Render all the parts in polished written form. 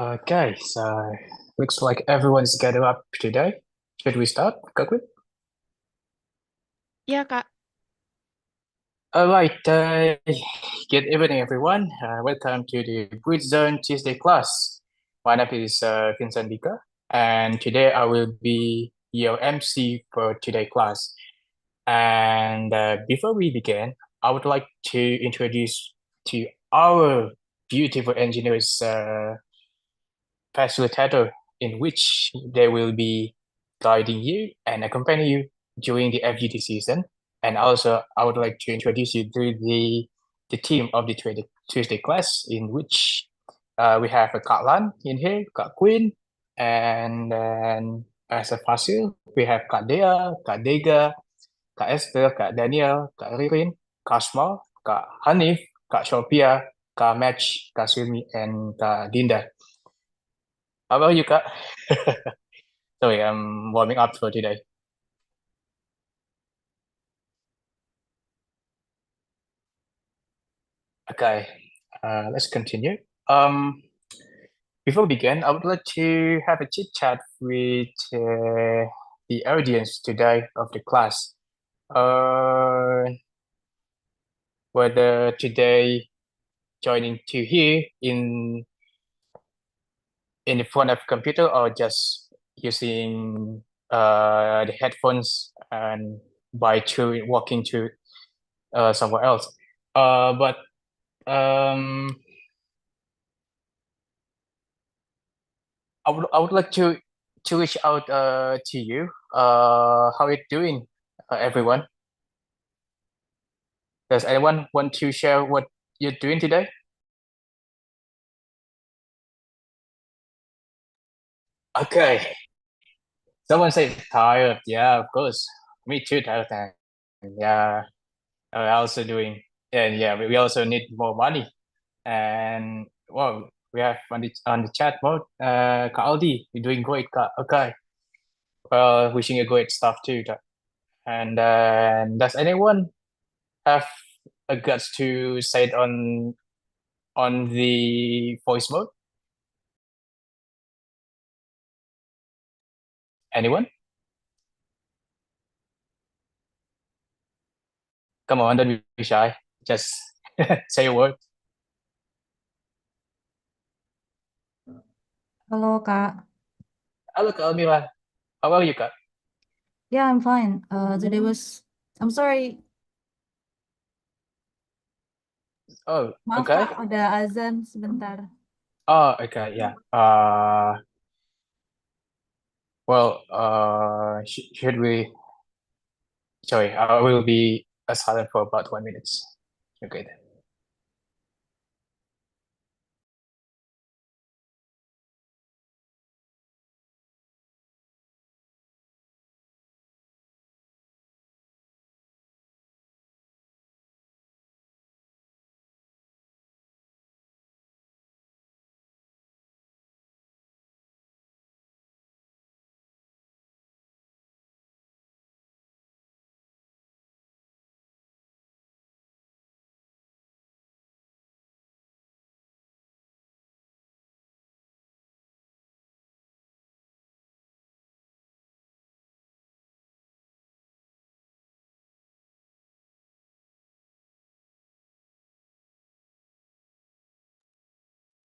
Okay, so looks like everyone's gathered up today. Should we start, Kakut? Iya, Kak. All right, good evening, everyone. Welcome to the Britzone Tuesday class. My name is Vincent Dika, and today I will be your MC for today's class. And before we begin, I would like to introduce to our beautiful engineers facilitator in which they will be guiding you and accompany you during the FGT season. And also, I would like to introduce you to the team of the Tuesday class, in which we have a Kak Lan in here, Kak Queen, and then as a Fasil, we have Kak Dea, Kak Dega, Kak Esther, Kak Daniel, Kak Ririn, Kak Small, Kak Hanif, Kak Sophia, Kak Match, Kak Silmi, and Kak Dinda. How about you, Kak? Sorry, I'm warming up for today. Okay, let's continue. Um, Before we begin, I would like to have a chit chat with the audience today of the class. Uh, Whether today joining to here in the front of computer or just using the headphones and by through walking to somewhere else. But um, I would like to reach out to you. How you doing, everyone? Does anyone want to share what you're doing today? Okay. Someone said tired. Yeah, of course. Me too, tired. And yeah, I also doing. And yeah, we also need more money. And well, we have on the chat mode. Kak Aldi, you're doing great, Kak. Okay. Well, wishing you great stuff too. Kak. And does anyone have a guts to say it on the voice mode? Anyone? Come on, don't be shy. Just say a word. Halo Kak. Hello, Kak Almira. How are you, Kak? Yeah, I'm fine. I'm sorry. Oh, Maaf okay. Kak, ada azan sebentar. Oh, okay, yeah. Well, should we? Sorry, I will be silent for about 1 minute. Okay. Then.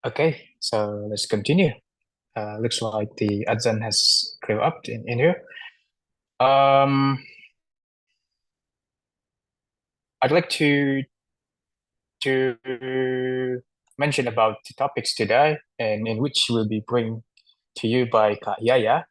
Okay, so let's continue. Looks like the Adzan has cleared up in here. Um, I'd like to mention about the topics today, and in which will be bring to you by Kak Yaya.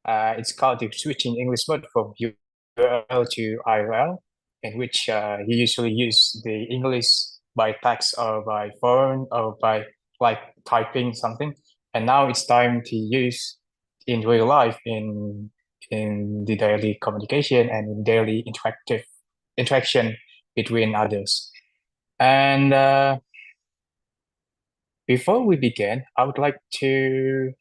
It's called the switching English mode from URL to IRL, in which you usually use the English by text or by phone or by like typing something. And now it's time to use in real life in the daily communication and in daily interactive interaction between others. And before we begin, I would like to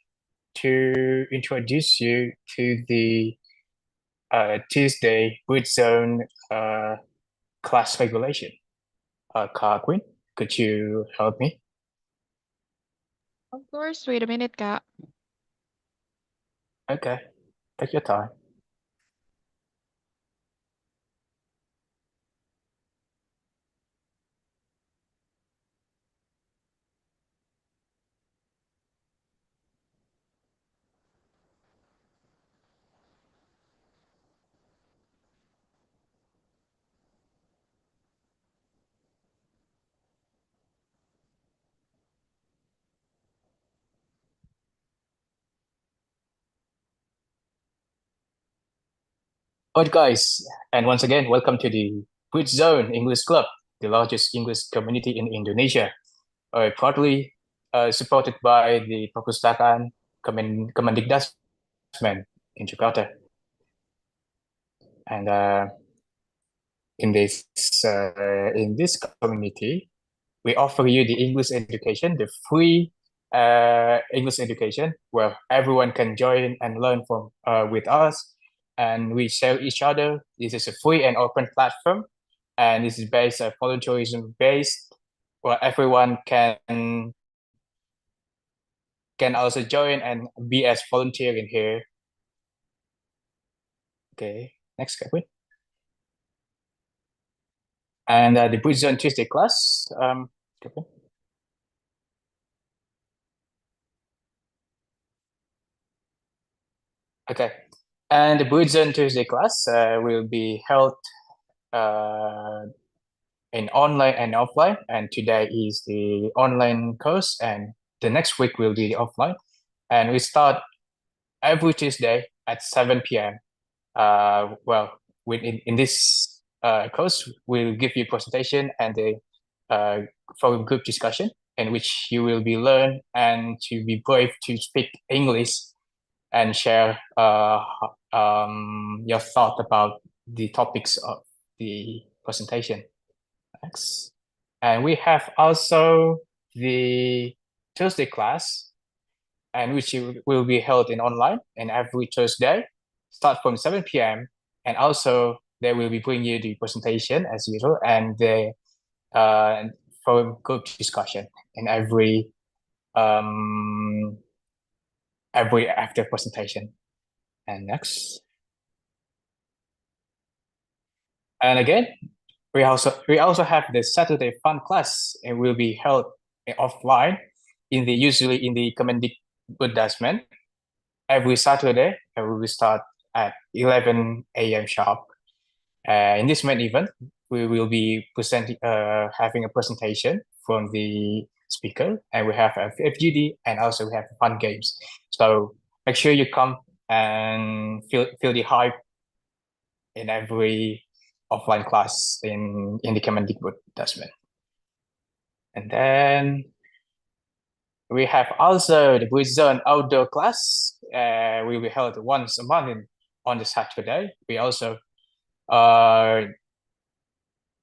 introduce you to the Tuesday Britzone class regulation. Queen, could you help me? Of course, wait a minute, Kak. Okay, take your time. Alright, guys, and once again, welcome to the Britzone English Club, the largest English community in Indonesia, proudly supported by the Perpustakaan Kemendikbudmen in Jakarta. And in this in this community, we offer you the English education, the free English education, where everyone can join and learn from with us, and we share each other. This is a free and open platform, and this is based volunteerism based, where everyone can also join and be as volunteer in here. Okay, next, Kevin. And the Britzone Tuesday class, Kevin. Okay. And the Britzone Tuesday class will be held uh, in online and offline. And today is the online course, and the next week will be the offline. And we start every Tuesday at 7 p.m. Well, in this course, we'll give you a presentation and a forum group discussion in which you will be learn and to be brave to speak English and share your thought about the topics of the presentation. Next. And we have also the Thursday class, and which will be held in online and every Thursday, start from 7 p.m. And also they will be bringing you the presentation as usual and the forum group discussion in every after presentation. And next. And again, we also have the Saturday fun class, and will be held offline usually in the Kemendikbud every Saturday, and we will start at 11 a.m. sharp. In this main event, we will be having a presentation from the speaker, and we have a FGD, and also we have fun games. So make sure you come and feel the hype in every offline class in the Kemendikbud. And then we have also the Britzone outdoor class. We will be held once a month on the Saturday. We also are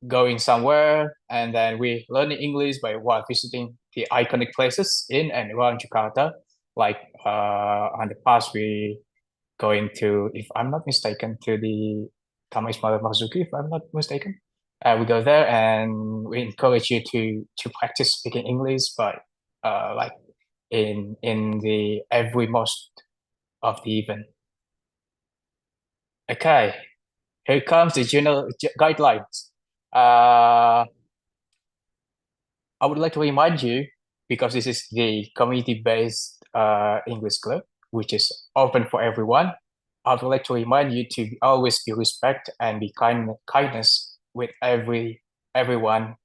going somewhere, and then we learning English while visiting the iconic places in and around Jakarta. Like on the past, we going to, if I'm not mistaken, to the Taman Ismail Marzuki, if I'm not mistaken. We go there and we encourage you to practice speaking English, but like in the every most of the event. Okay, here comes the general guidelines. I would like to remind you, because this is the community-based English club, which is open for everyone. I would like to remind you to always be respect and be kindness with everyone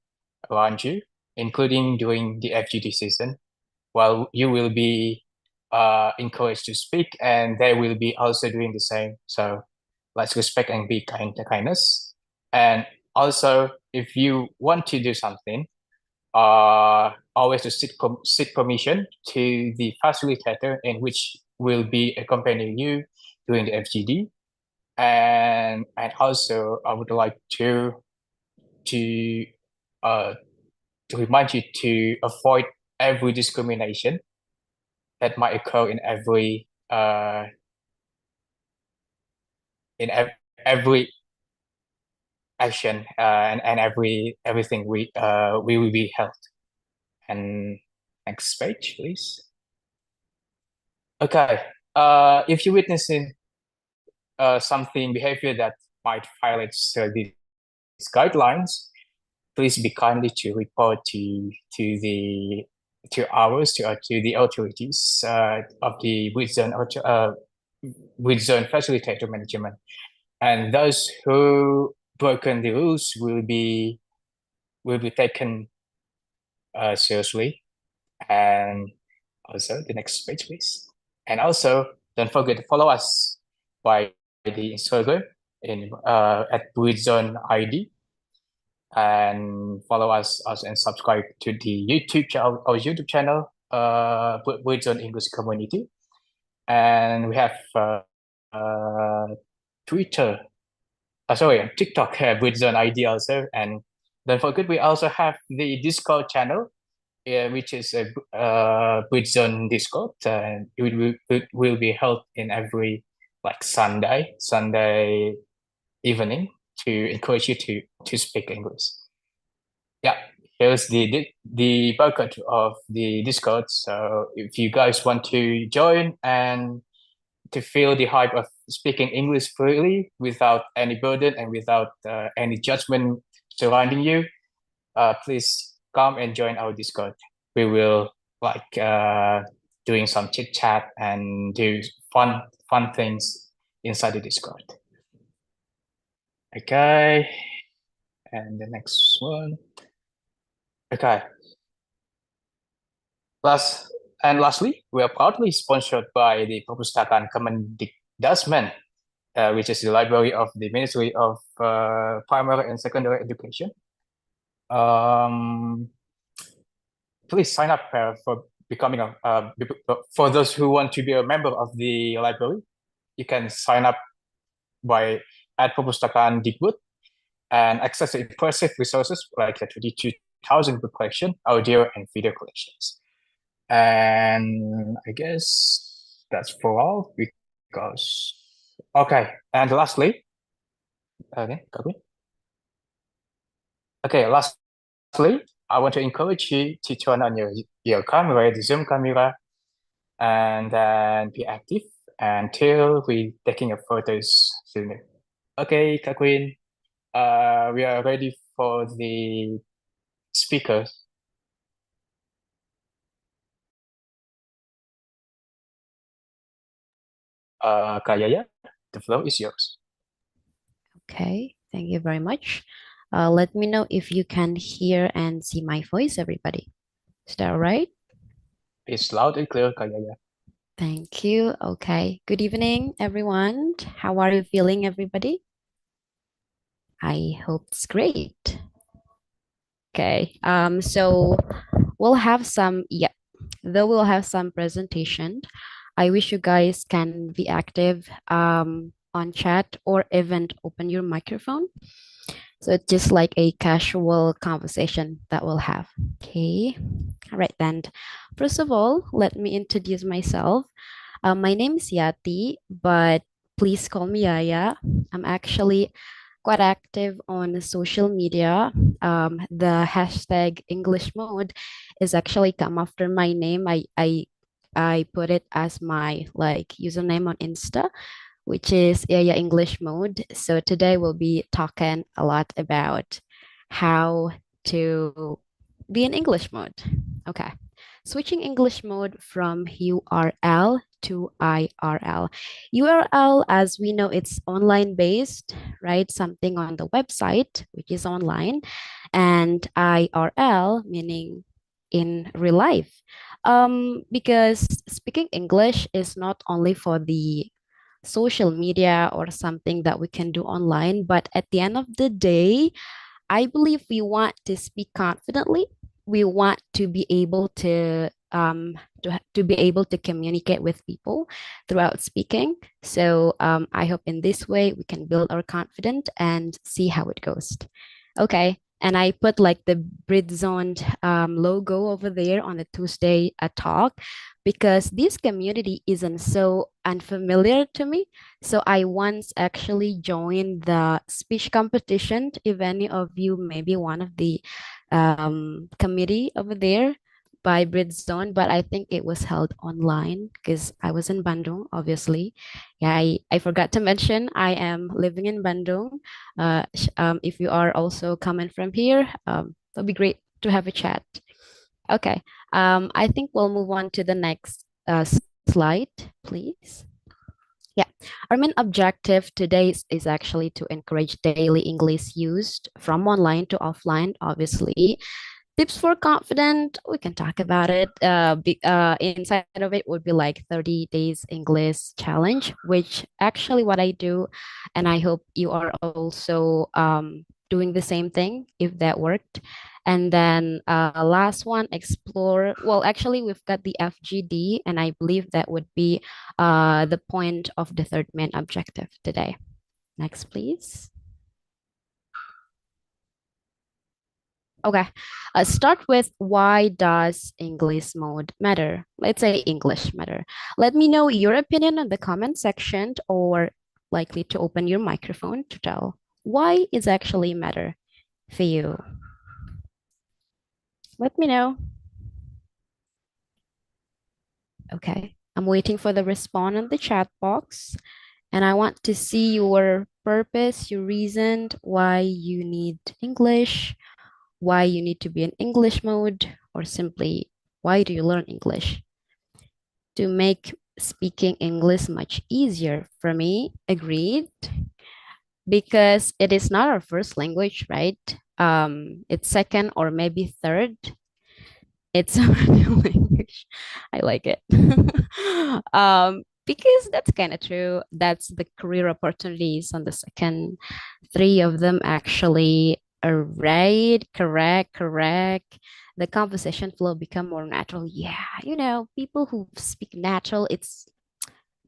around you, including during the FGD season. While you will be encouraged to speak, and they will be also doing the same. So let's respect and be kindness. And also, if you want to do something, always to seek permission to the facilitator, in which will be accompanying you during the FGD. And also, I would like to uh, to remind you to avoid every discrimination that might occur in every action and everything we will be held. And next page, please. Okay. If you're witnessing something behavior that might violate these guidelines, please be kindly to report to the authorities of the Britzone facilitator management, and those who broken the rules will be taken seriously. And also the next page, please. And also don't forget to follow us by the Instagram at Britzone ID, and follow us also and subscribe to the YouTube channel, Britzone English Community. And we have uh, Twitter, sorry, TikTok, Britzone ID also. And don't forget, we also have the Discord channel, which is a Britzone Discord, and it will be held in every like Sunday evening to encourage you to speak English. Yeah, here's the barcode of the Discord. So if you guys want to join and to feel the hype of speaking English freely without any burden and without any judgment surrounding you, please come and join our Discord. We will like doing some chit chat and do fun things inside the Discord. Okay, and the next one. Okay. Lastly, we are proudly sponsored by the Perpustakaan Kemendikdasmen, which is the library of the Ministry of Primary and Secondary Education. Please sign up for becoming for those who want to be a member of the library. You can sign up by at Perpustakaan Dikbud and access impressive resources like the 22,000 book collection, audio and video collections. And I guess that's for all because okay. And lastly, lastly, I want to encourage you to turn on your camera, the Zoom camera, and then be active until we taking your photos soon. Okay, Kak Queen, we are ready for the speakers. Kak Yaya, the floor is yours. Okay, thank you very much. Let me know if you can hear and see my voice, everybody. Is that all right? It's loud and clear, Kak Yaya. Thank you. Okay. Good evening, everyone. How are you feeling, everybody? I hope it's great. Okay. So we'll have some, though we'll have some presentation. I wish you guys can be active on chat or even open your microphone. So it's just like a casual conversation that we'll have. Okay. All right, then. First of all, let me introduce myself. My name is Yati, but please call me Yaya. I'm actually quite active on social media. The hashtag English mode is actually come after my name. I put it as my like username on Insta, which is Yaya English mode. So today we'll be talking a lot about how to be in English mode. Okay. Switching English mode from URL to IRL. URL, as we know, it's online based, right? Something on the website, which is online, and IRL, meaning in real life. Because speaking English is not only for the social media or something that we can do online, but at the end of the day, I believe we want to speak confidently. We want to be able to be able to communicate with people throughout speaking. So I hope in this way we can build our confidence and see how it goes. Okay. And I put like the Britzone logo over there on the Tuesday talk because this community isn't so unfamiliar to me. So I once actually joined the speech competition. If any of you maybe one of the committee over there, by Britzone, but I think it was held online because I was in Bandung, obviously. Yeah, I forgot to mention I am living in Bandung. If you are also coming from here, it'll be great to have a chat. Okay, I think we'll move on to the next slide, please. Yeah, our main objective today is actually to encourage daily English used from online to offline, obviously. Tips for confident, we can talk about it. Inside of it would be like 30 days English challenge, which actually what I do, and I hope you are also doing the same thing if that worked. And then last one, explore. Well, actually, we've got the FGD, and I believe that would be the point of the third main objective today. Next, please. Okay, start with why does English mode matter? Let's say English matter. Let me know your opinion in the comment section or likely to open your microphone to tell why is actually matter for you. Let me know. Okay, I'm waiting for the response in the chat box and I want to see your purpose, your reason why you need English, why you need to be in English mode, or simply why do you learn English? To make speaking English much easier for me, agreed, because it is not our first language, right? It's second or maybe third. It's our new language. I like it. Because that's kind of true. That's the career opportunities on the second. Three of them actually are right, correct. The conversation flow become more natural. Yeah, people who speak natural, it's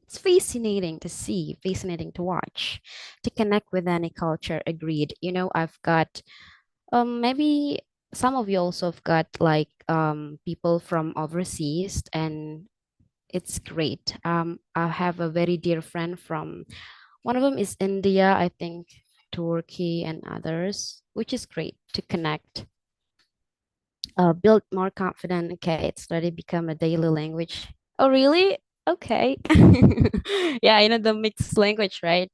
fascinating to see, fascinating to watch, to connect with any culture. Agreed. I've got maybe some of you also have got like people from overseas and it's great. I have a very dear friend from one of them is India, I think Turkey and others, which is great to connect. Build more confident. Okay, it's already become a daily language. Oh, really? Okay. Yeah, the mixed language, right?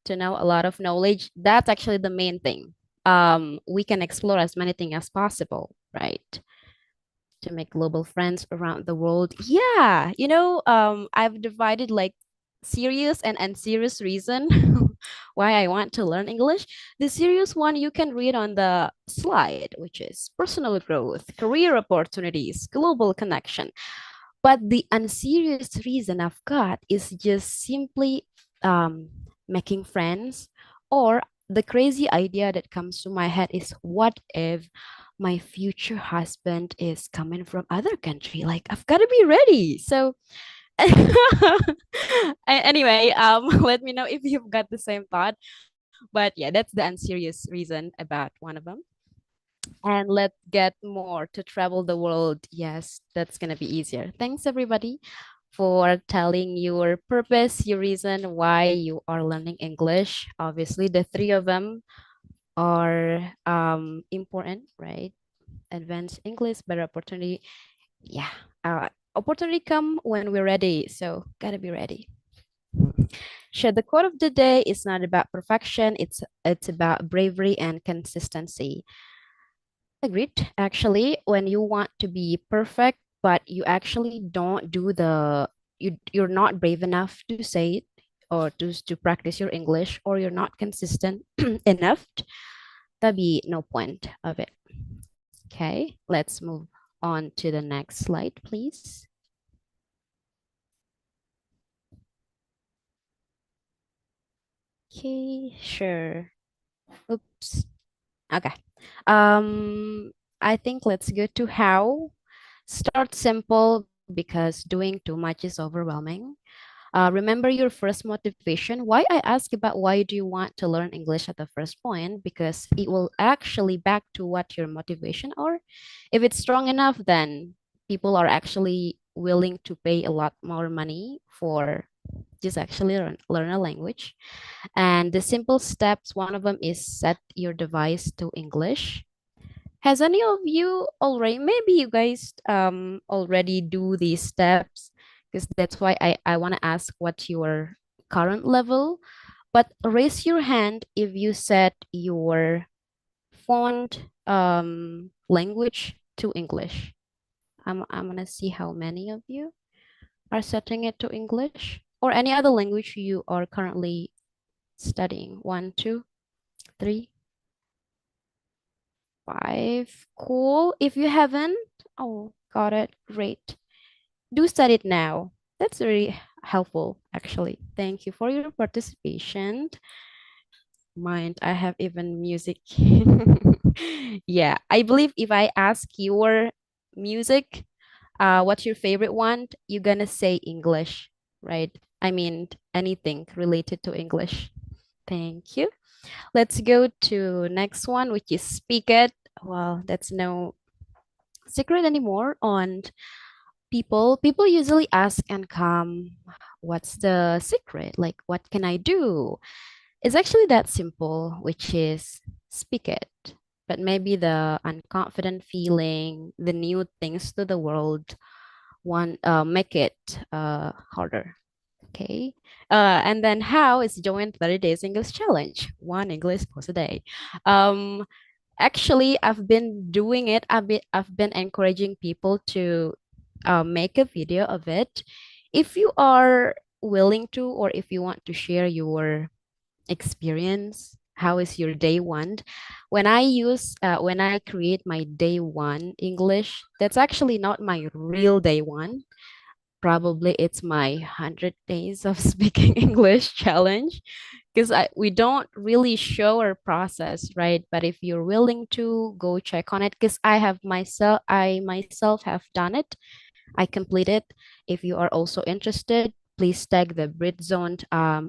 To know a lot of knowledge. That's actually the main thing. We can explore as many things as possible, right? To make global friends around the world. Yeah, I've divided like serious and unserious reason why I want to learn English. The serious one you can read on the slide, which is personal growth, career opportunities, global connection. But the unserious reason I've got is just simply making friends, or the crazy idea that comes to my head is what if my future husband is coming from other country? Like I've got to be ready. So anyway, let me know if you've got the same thought. But yeah, that's the unserious reason about one of them. And let's get more to travel the world. Yes, that's gonna be easier. Thanks everybody for telling your purpose, your reason why you are learning English. Obviously, the three of them are important, right? Advanced English, better opportunity. Yeah, opportunity come when we're ready. So gotta be ready. Sure, the quote of the day is not about perfection. It's about bravery and consistency. Agreed. Actually, when you want to be perfect, but you actually don't do you're not brave enough to say it or to practice your English, or you're not consistent enough, there'll be no point of it. Okay, let's move on to the next slide, please. Okay, sure. Oops. Okay. I think let's go to how. Start simple because doing too much is overwhelming. Remember your first motivation. Why I ask about why do you want to learn English at the first point, because it will actually back to what your motivation are. If it's strong enough, then people are actually willing to pay a lot more money for just actually learn a language. And the simple steps, one of them is set your device to English. Has any of you already, maybe you guys already do these steps, because that's why I want to ask what your current level, but raise your hand if you set your font language to English. I'm gonna see how many of you are setting it to English or any other language you are currently studying. 1, 2, 3, 5. Cool. If you haven't, oh, got it. Great. Do study it now. That's very helpful, actually. Thank you for your participation. Mind, I have even music. Yeah, I believe if I ask your music, what's your favorite one? You're gonna say English, right? I mean, anything related to English. Thank you. Let's go to next one, which is speak it. Well, that's no secret anymore on people. People usually ask and come, what's the secret? Like, what can I do? It's actually that simple, which is speak it. But maybe the unconfident feeling, the new things to the world, one make it harder. Okay. And then how is join 30 days English challenge? One English post a day. Um, Actually, I've been doing it. I've been encouraging people to make a video of it. If you are willing to, or if you want to share your experience, how is your day one? When I create my day one English, that's actually not my real day one. Probably it's my 100 days of speaking English challenge, because we don't really show our process, right? But if you're willing to go check on it, because I myself have done it, I completed. If you are also interested, please tag the Britzone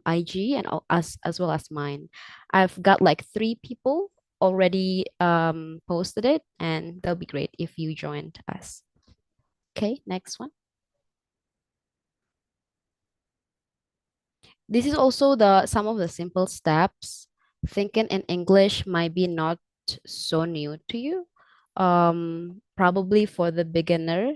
IG and as well as mine. I've got like 3 people already posted it, and that'll be great if you joined us. Okay, next one. This is also the some of the simple steps. Thinking in English might be not so new to you. Probably for the beginner,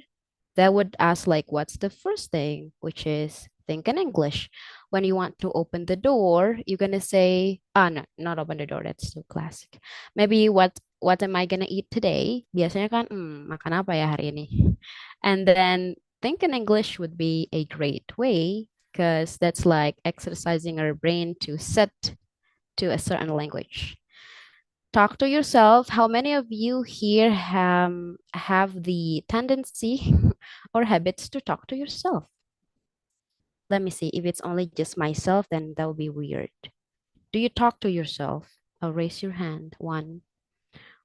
that would ask like, what's the first thing? Which is think in English. When you want to open the door, you're gonna say, no, not open the door. That's too classic. Maybe what am I gonna eat today? Biasanya kan, makan apa ya hari ini? And then think in English would be a great way, because that's like exercising our brain to set to a certain language. Talk to yourself. How many of you here have the tendency or habits to talk to yourself? Let me see. If it's only just myself, then that would be weird. Do you talk to yourself? I'll raise your hand. One.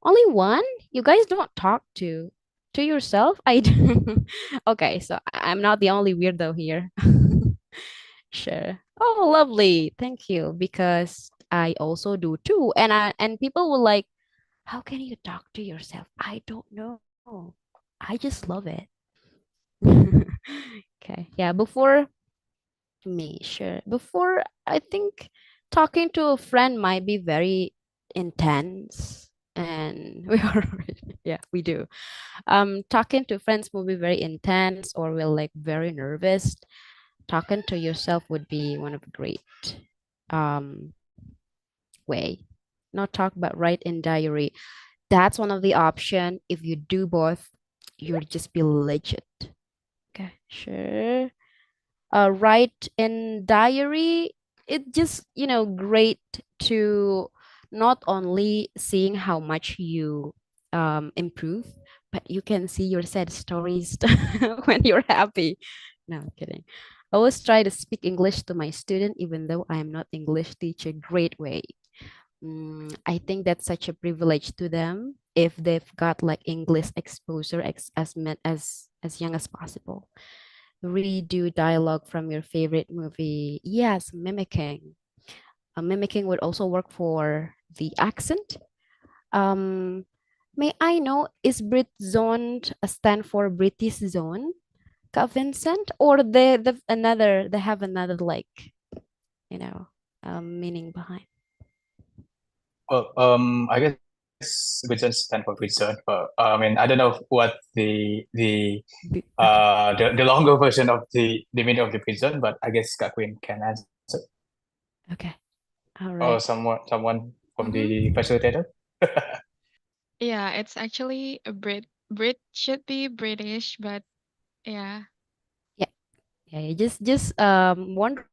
Only one? You guys don't talk to yourself? I do. Okay, so I'm not the only weirdo here. Sure. Oh, lovely. Thank you. Because I also do too. And people will like, how can you talk to yourself? I don't know. I just love it. Okay. Yeah, before me, sure. Before, I think talking to a friend might be very intense. And we are, yeah, we do. Talking to friends will be very intense, or we're like very nervous. Talking to yourself would be one of the great um way. Not talk about write in diary. That's one of the option. If you do both, you'll just be legit. Okay, sure. Write in diary, it just, great to not only seeing how much you improve, but you can see your sad stories when you're happy. No, I'm kidding. I always try to speak English to my student, even though I am not English teacher. Great way. I think that's such a privilege to them if they've got like English exposure as young as possible. Redo dialogue from your favorite movie. Yes, mimicking. Mimicking would also work for the accent. Um, may I know, is Britzone stand for British zone, Kak Vincent, or they have another like, you know, meaning behind? Well, I guess Britzone stand for Britzone, but I mean I don't know what Okay. the longer version of the meaning of the Britzone, but I guess Kak Queen can answer, Okay. All or right. someone from Mm-hmm. the facilitator. Yeah, it's actually a Brit should be British, but yeah. Yeah. Yeah. Just wondering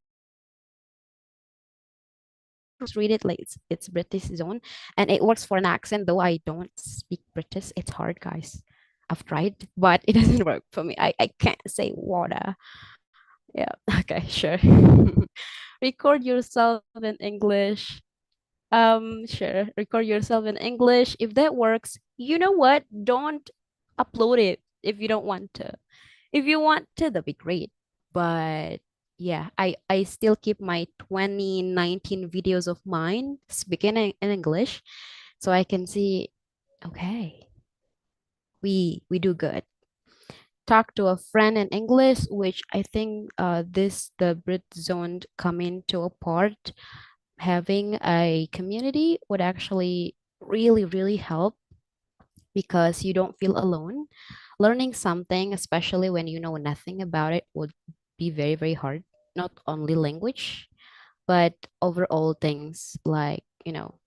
just read it like it's British zone and it works for an accent, though I don't speak British. It's hard, guys. I've tried, but it doesn't work for me. I can't say water. Yeah, okay, sure. Record yourself in English. Sure. Record yourself in English. If that works, you know what? Don't upload it if you don't want to. If you want to, that'd be great. But yeah, I still keep my 2019 videos of mine speaking in English so I can see, okay, we do good. Talk to a friend in English, which I think the Brit zone coming to a part, having a community would actually really help because you don't feel alone. Learning something, especially when you know nothing about it, would be very hard. Not only language, but overall things like,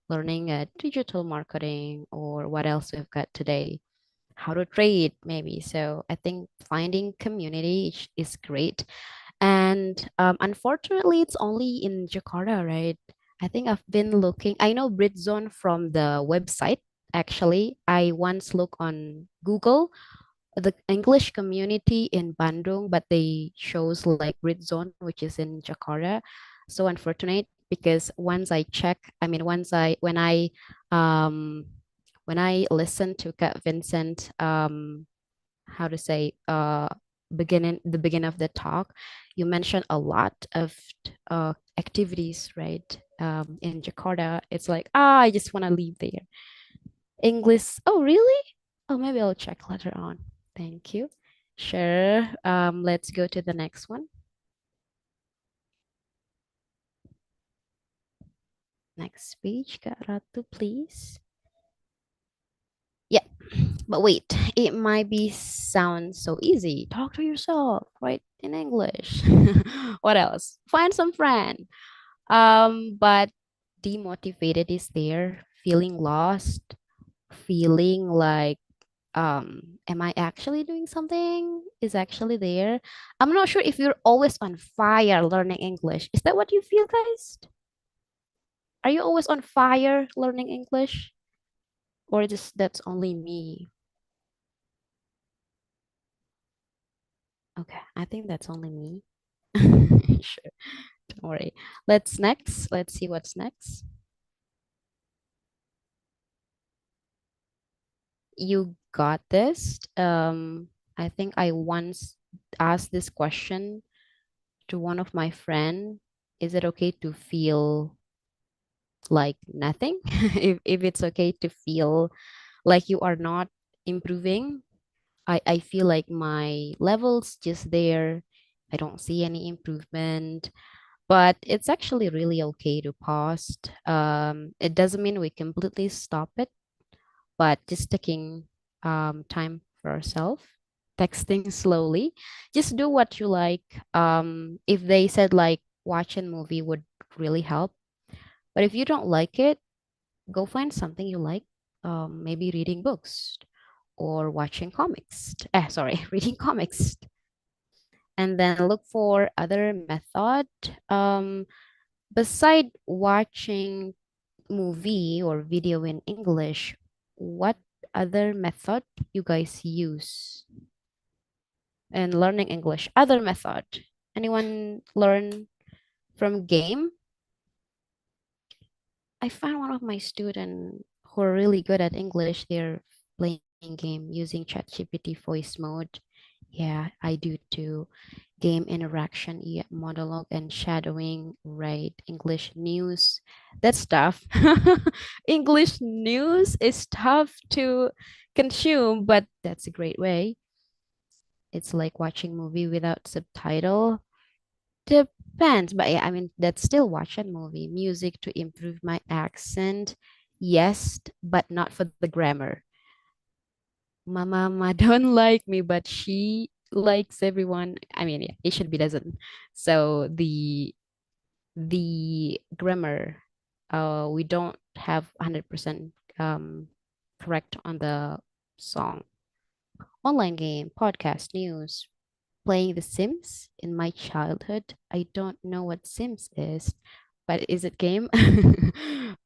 learning digital marketing or what else we've got today, how to trade maybe. So I think finding community is great. And unfortunately, it's only in Jakarta, right? I think I've been looking. I know Britzone from the website. Actually, I once looked on Google the English community in Bandung, but they shows like Britzone, which is in Jakarta. So unfortunate because once I check, I mean, um when I listen to Kak Vincent, how to say, beginning of the talk, you mentioned a lot of activities, right? In Jakarta, it's like, I just want to leave there. English. Oh, really? Oh, maybe I'll check later on. Thank you. Sure. Let's go to the next one. Next page, Kak Ratu, please. Yeah, but wait, it might be sound so easy. Talk to yourself, right? In English. What else? Find some friend. But demotivated is there, feeling lost, feeling like am I actually doing something is actually there. I'm not sure if you're always on fire learning English. Is that what you feel, guys? Are you always on fire learning English? Or just that's only me? Okay, I think that's only me. Sure, don't worry. Let's see what's next. You got this. I think I once asked this question to one of my friend. Is it okay to feel like nothing? If it's okay to feel like you are not improving, I feel like my levels just there. I don't see any improvement, but it's actually really okay to pause. It doesn't mean we completely stop it, but just taking time for ourselves, texting slowly, just do what you like. If they said like watching movie would really help, but if you don't like it, go find something you like. Maybe reading books or watching comics. Sorry, reading comics. And then look for other method. Beside watching movie or video in English, what other method you guys use in learning English? Other method. Anyone learn from game? I found one of my students who are really good at English. They're playing game using ChatGPT voice mode. Yeah, I do too. Game interaction, yeah, monologue and shadowing, right? English news. That's tough. English news is tough to consume, but that's a great way. It's like watching movie without subtitle. Depends, but yeah, I mean, that's still watching movie. Music to improve my accent. yes, but not for the grammar. My mama don't like me, but she likes everyone. I mean, yeah, it should be doesn't. So the grammar, we don't have 100% correct on the song. Online game, podcast, news, playing The Sims in my childhood. I don't know what Sims is, but is it game?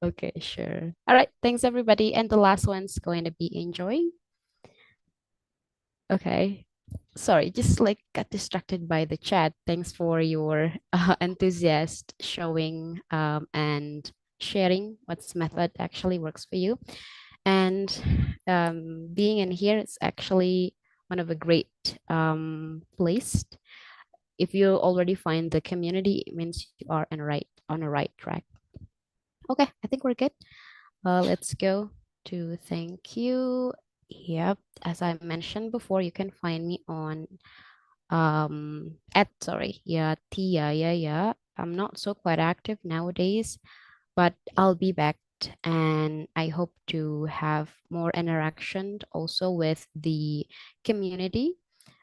Okay, sure. All right, thanks everybody. And the last one's going to be enjoying. Okay. Sorry, just like got distracted by the chat. Thanks for your enthusiast showing and sharing what's method actually works for you. And being in here is actually one of a great place. If you already find the community, it means you are on a right track. Okay, I think we're good. Let's go to thank you. Yep, as I mentioned before, you can find me on at sorry, yeah, Tia, yeah, yeah. I'm not so quite active nowadays, but I'll be back and I hope to have more interaction also with the community.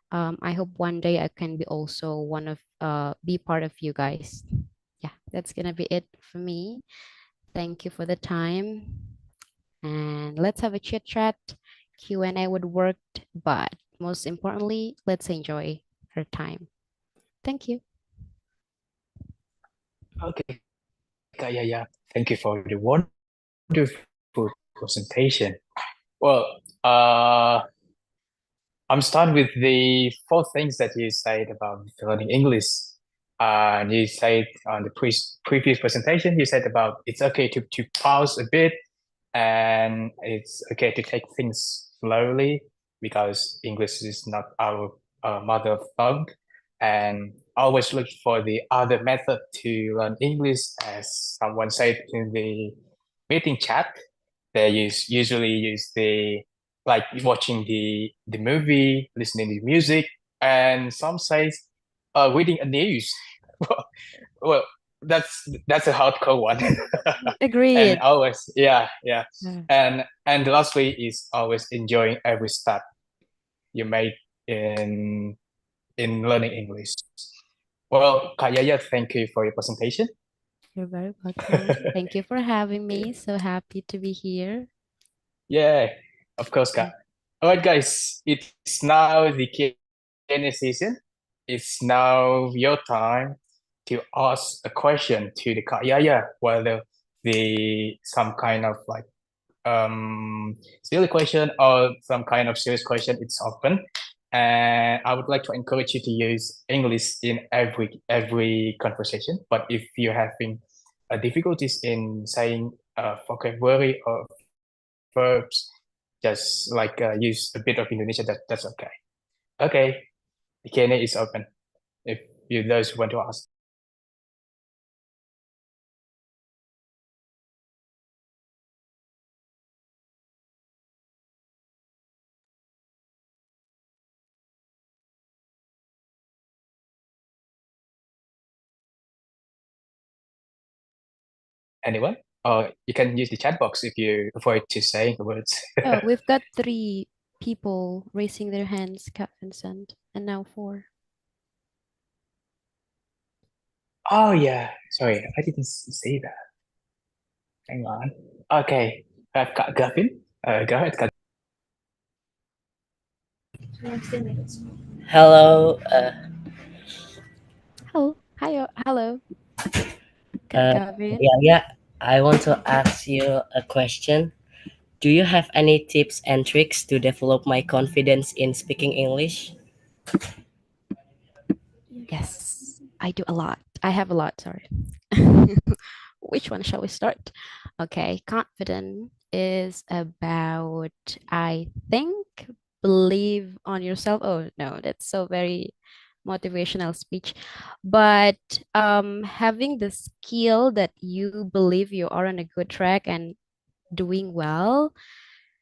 I hope one day I can be also one of be part of you guys. Yeah, that's gonna be it for me. Thank you for the time. And let's have a chit chat. Q&A would work, but most importantly, let's enjoy our time. Thank you. Okay, Kak Yaya, thank you for the wonderful presentation. Well, I'm starting with the four things that you said about learning English. And you said on the previous presentation, you said about it's okay to pause a bit and it's okay to take things slowly because English is not our mother tongue. And always look for the other method to learn English, as someone said in the meeting chat. They usually use the like watching the movie, listening to music, and some say reading a news. Well, that's a hardcore one. And Agreed. always, yeah. Yeah. And lastly is always enjoying every step you make in learning English. Well, Kak Yaya, thank you for your presentation. You're very welcome. Thank you for having me. So happy to be here. Yeah, of course, Kak. All right, guys, it's now the Q&A season. It's now your time to ask a question to the Kak Yaya, whether some kind of like silly question or some kind of serious question. It's open, and I would like to encourage you to use English in every conversation. But if you're having difficulties in saying vocabulary or verbs, just like use a bit of Indonesia. That's okay. Okay, the Q&A is open. If you those who want to ask. Anyone? Or you can use the chat box if you avoid to saying the words. Oh, we've got 3 people raising their hands, Cat Vincent, and now 4. Oh yeah, sorry, I didn't see that. Hang on. Okay, I've got Gavin. Go ahead, Gavin. Hello, Hello. Hi, hello, uh, Gavin. yeah. I want to ask you a question. Do you have any tips and tricks to develop my confidence in speaking English? Yes, I do a lot. I have a lot, sorry. Which one shall we start? Okay, confident is about, I think, believe on yourself. Oh no, that's so very motivational speech. But having the skill that you believe you are on a good track and doing well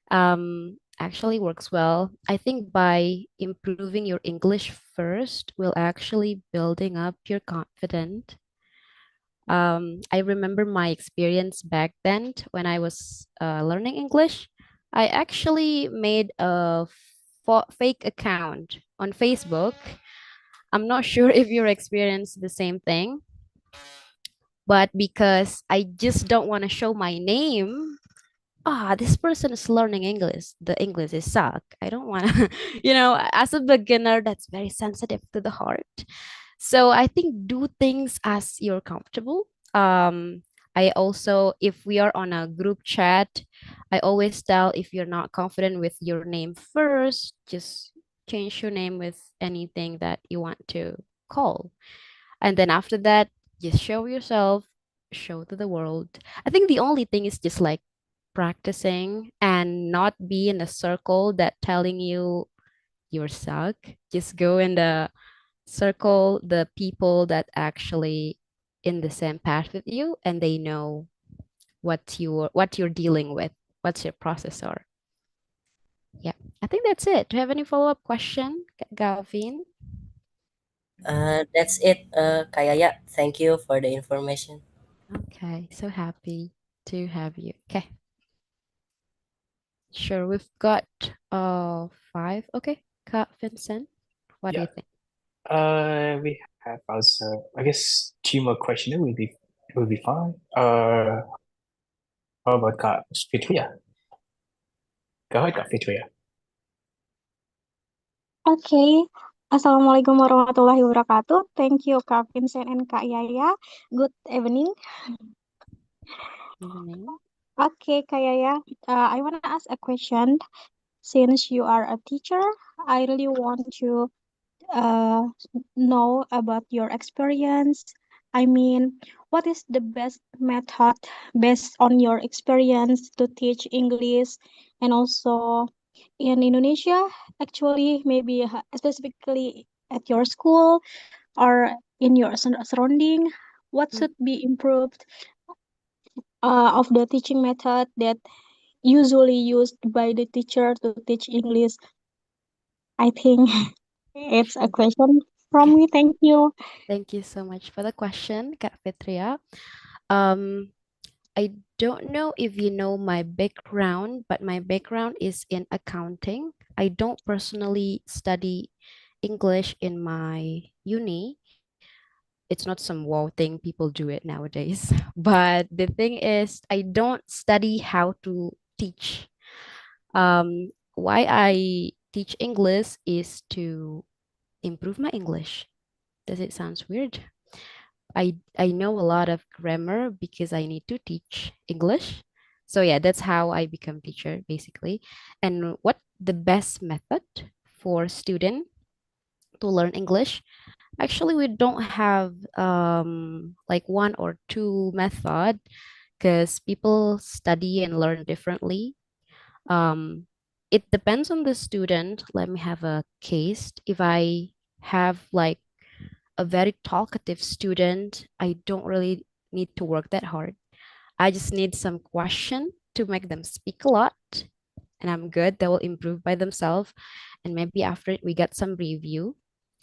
actually works well. I think by improving your English first will actually building up your confidence. I remember my experience back then when I was learning English. I actually made a fake account on Facebook. I'm not sure if you experienced the same thing, but because I just don't want to show my name, this person is learning English. The English is suck. I don't want to, as a beginner, that's very sensitive to the heart. So I think do things as you're comfortable. I also, if we are on a group chat, I always tell if you're not confident with your name first, just change your name with anything that you want to call. And then after that, just show yourself, show to the world. I think the only thing is just like practicing and not be in a circle that telling you you're suck. Just go in the circle the people that actually in the same path with you and they know what you're dealing with, what's your processor. Yeah, I think that's it. Do you have any follow-up question, Galvin? That's it, Kak Yaya. Thank you for the information. Okay, so happy to have you. Okay, sure, we've got five. Okay, Kak Vincent, what do Yeah. you think? We have also, I guess, two more questions will be fine. How about Kak Fitria? Go ahead, Kak Fitria. Oke, Assalamualaikum warahmatullahi wabarakatuh. Thank you, Kak Vincent and Kak Yaya. Good evening. Evening. Okay, Kak Yaya, I want to ask a question. Since you are a teacher, I really want to uh, know about your experience. I mean, what is the best method based on your experience to teach English and also in Indonesia, actually, maybe specifically at your school or in your surrounding, what Mm. should be improved of the teaching method that usually used by the teacher to teach English? I think it's a Sure. question from Okay. me. Thank you. Thank you so much for the question, Kak Fitria. Um, I don't know if you know my background, but my background is in accounting. I don't personally study English in my uni. It's not some wow thing, people do it nowadays. But the thing is, I don't study how to teach. Why I teach English is to improve my English. Does it sound weird? I know a lot of grammar because I need to teach English. So yeah, that's how I become teacher basically. And what the best method for student to learn English? Actually, we don't have like one or two method because people study and learn differently. Um, it depends on the student. Let me have a case. If I have like a very talkative student, I don't really need to work that hard. I just need some question to make them speak a lot, and I'm good. They will improve by themselves. And maybe after it, we get some review,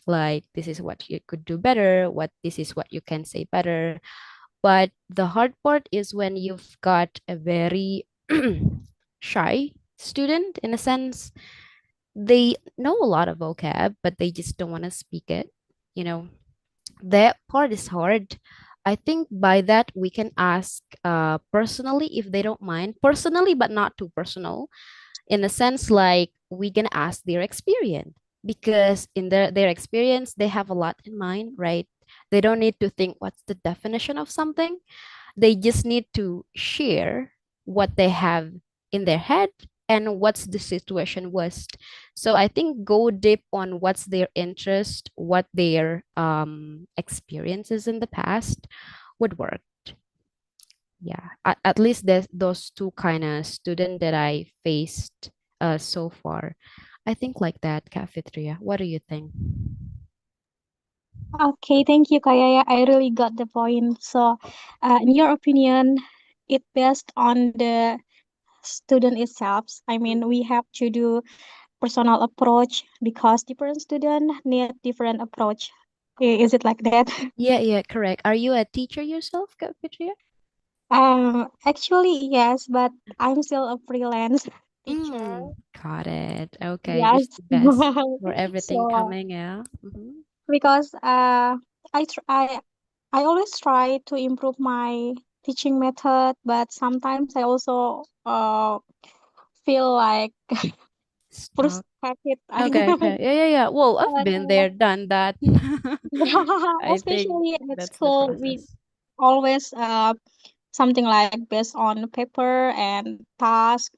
like this is what you could do better, what this is what you can say better. But the hard part is when you've got a very shy student, in a sense, they know a lot of vocab, but they just don't want to speak it. You know, that part is hard. I think by that we can ask personally if they don't mind, personally, but not too personal. In a sense, like we can ask their experience because in their experience they have a lot in mind, right? They don't need to think what's the definition of something. They just need to share what they have in their head and what's the situation was. So I think go deep on what's their interest, what their experiences in the past would work. Yeah, at least there's those two kind of student that I faced so far. I think like that, Cafeteria. What do you think? Okay, thank you, Kaya. I really got the point. So, in your opinion, it based on the student itself. I mean, we have to do personal approach because different student need different approach. Is it like that? Yeah, correct. Are you a teacher yourself, Kak Fitria? Actually, yes, but I'm still a freelance teacher. Got it. Okay, Yes. wish the best for everything So coming, yeah. Mm-hmm. because I tr I always try to improve my teaching method, but sometimes I also feel like Stop. frustrated. I Okay. Yeah. Well, I've been uh, there, done that. I think especially at that's the school, we process. always something like based on paper and task.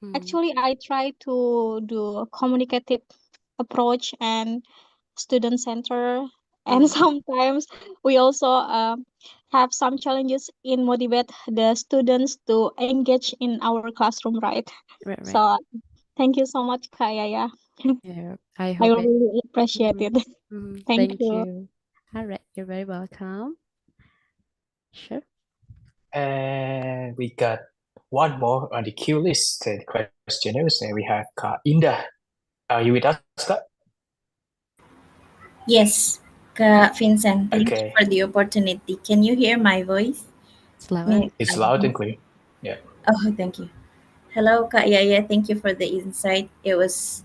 Mm, Actually, I try to do a communicative approach and student center. And mm, sometimes we also have some challenges in motivate the students to engage in our classroom, right? right. So thank you so much, Kaya. Yeah, I I hope it. really appreciate Mhm, it. Thank Thank you. you. All right, you're very welcome. Sure. And we got one more on the queue list, the questioners, and we have Indah. Are you with us, Kak? Yes, Kak Vincent, thank you Okay, for the opportunity. Can you hear my voice? It's loud and May- it's clear. loud and clear. Yeah. Oh, thank you. Hello, Kak Yaya. Thank you for the insight. It was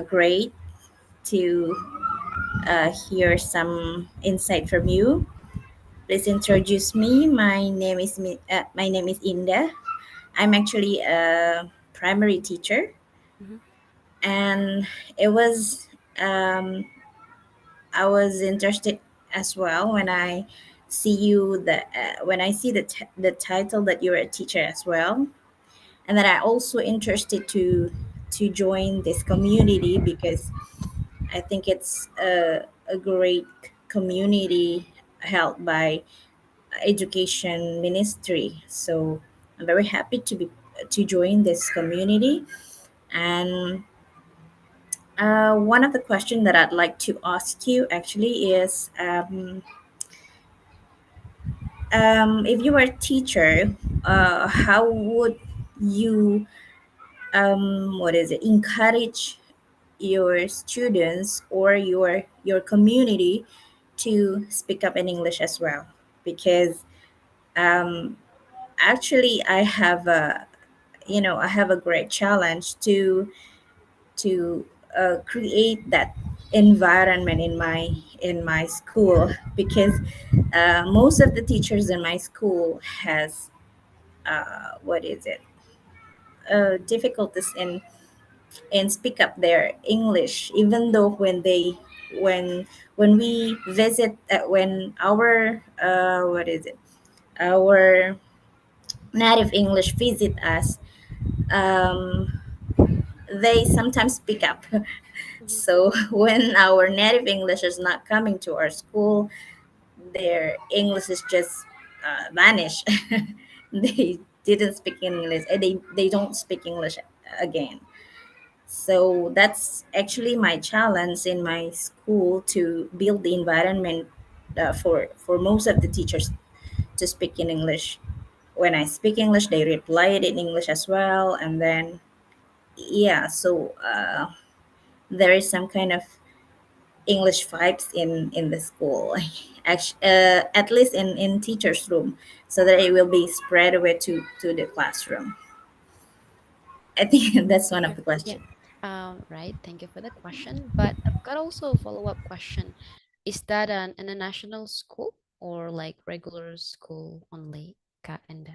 great to hear some insight from you. Please introduce me. My name is Indah. I'm actually a primary teacher, Mhm, and it was um, I was interested as well when I see the title that you're a teacher as well, and that I also interested to join this community because I think it's a great community held by education ministry. So I'm very happy to join this community. And one of the questions that I'd like to ask you actually is if you were a teacher, how would you encourage your students or your community to speak up in English as well? Because um, actually, I have a great challenge to create that environment in my school because most of the teachers in my school has what is it difficulties in speak up their English, even though when when we visit when our our native English visit us, um, they sometimes speak up. mhm. So when our native English is not coming to our school, their English is just vanish. They didn't speak English. They don't speak English again. So that's actually my challenge in my school to build the environment for most of the teachers to speak in English. When I speak English, they reply it in English as well, and then yeah, so there is some kind of English vibes in the school, actually, at least in teachers' room, so that it will be spread away to the classroom. I think that's one of Sure. the Yeah. questions. Right. Thank you for the question. But I've got also a follow-up question. Is that an international school or like regular school only, Kak and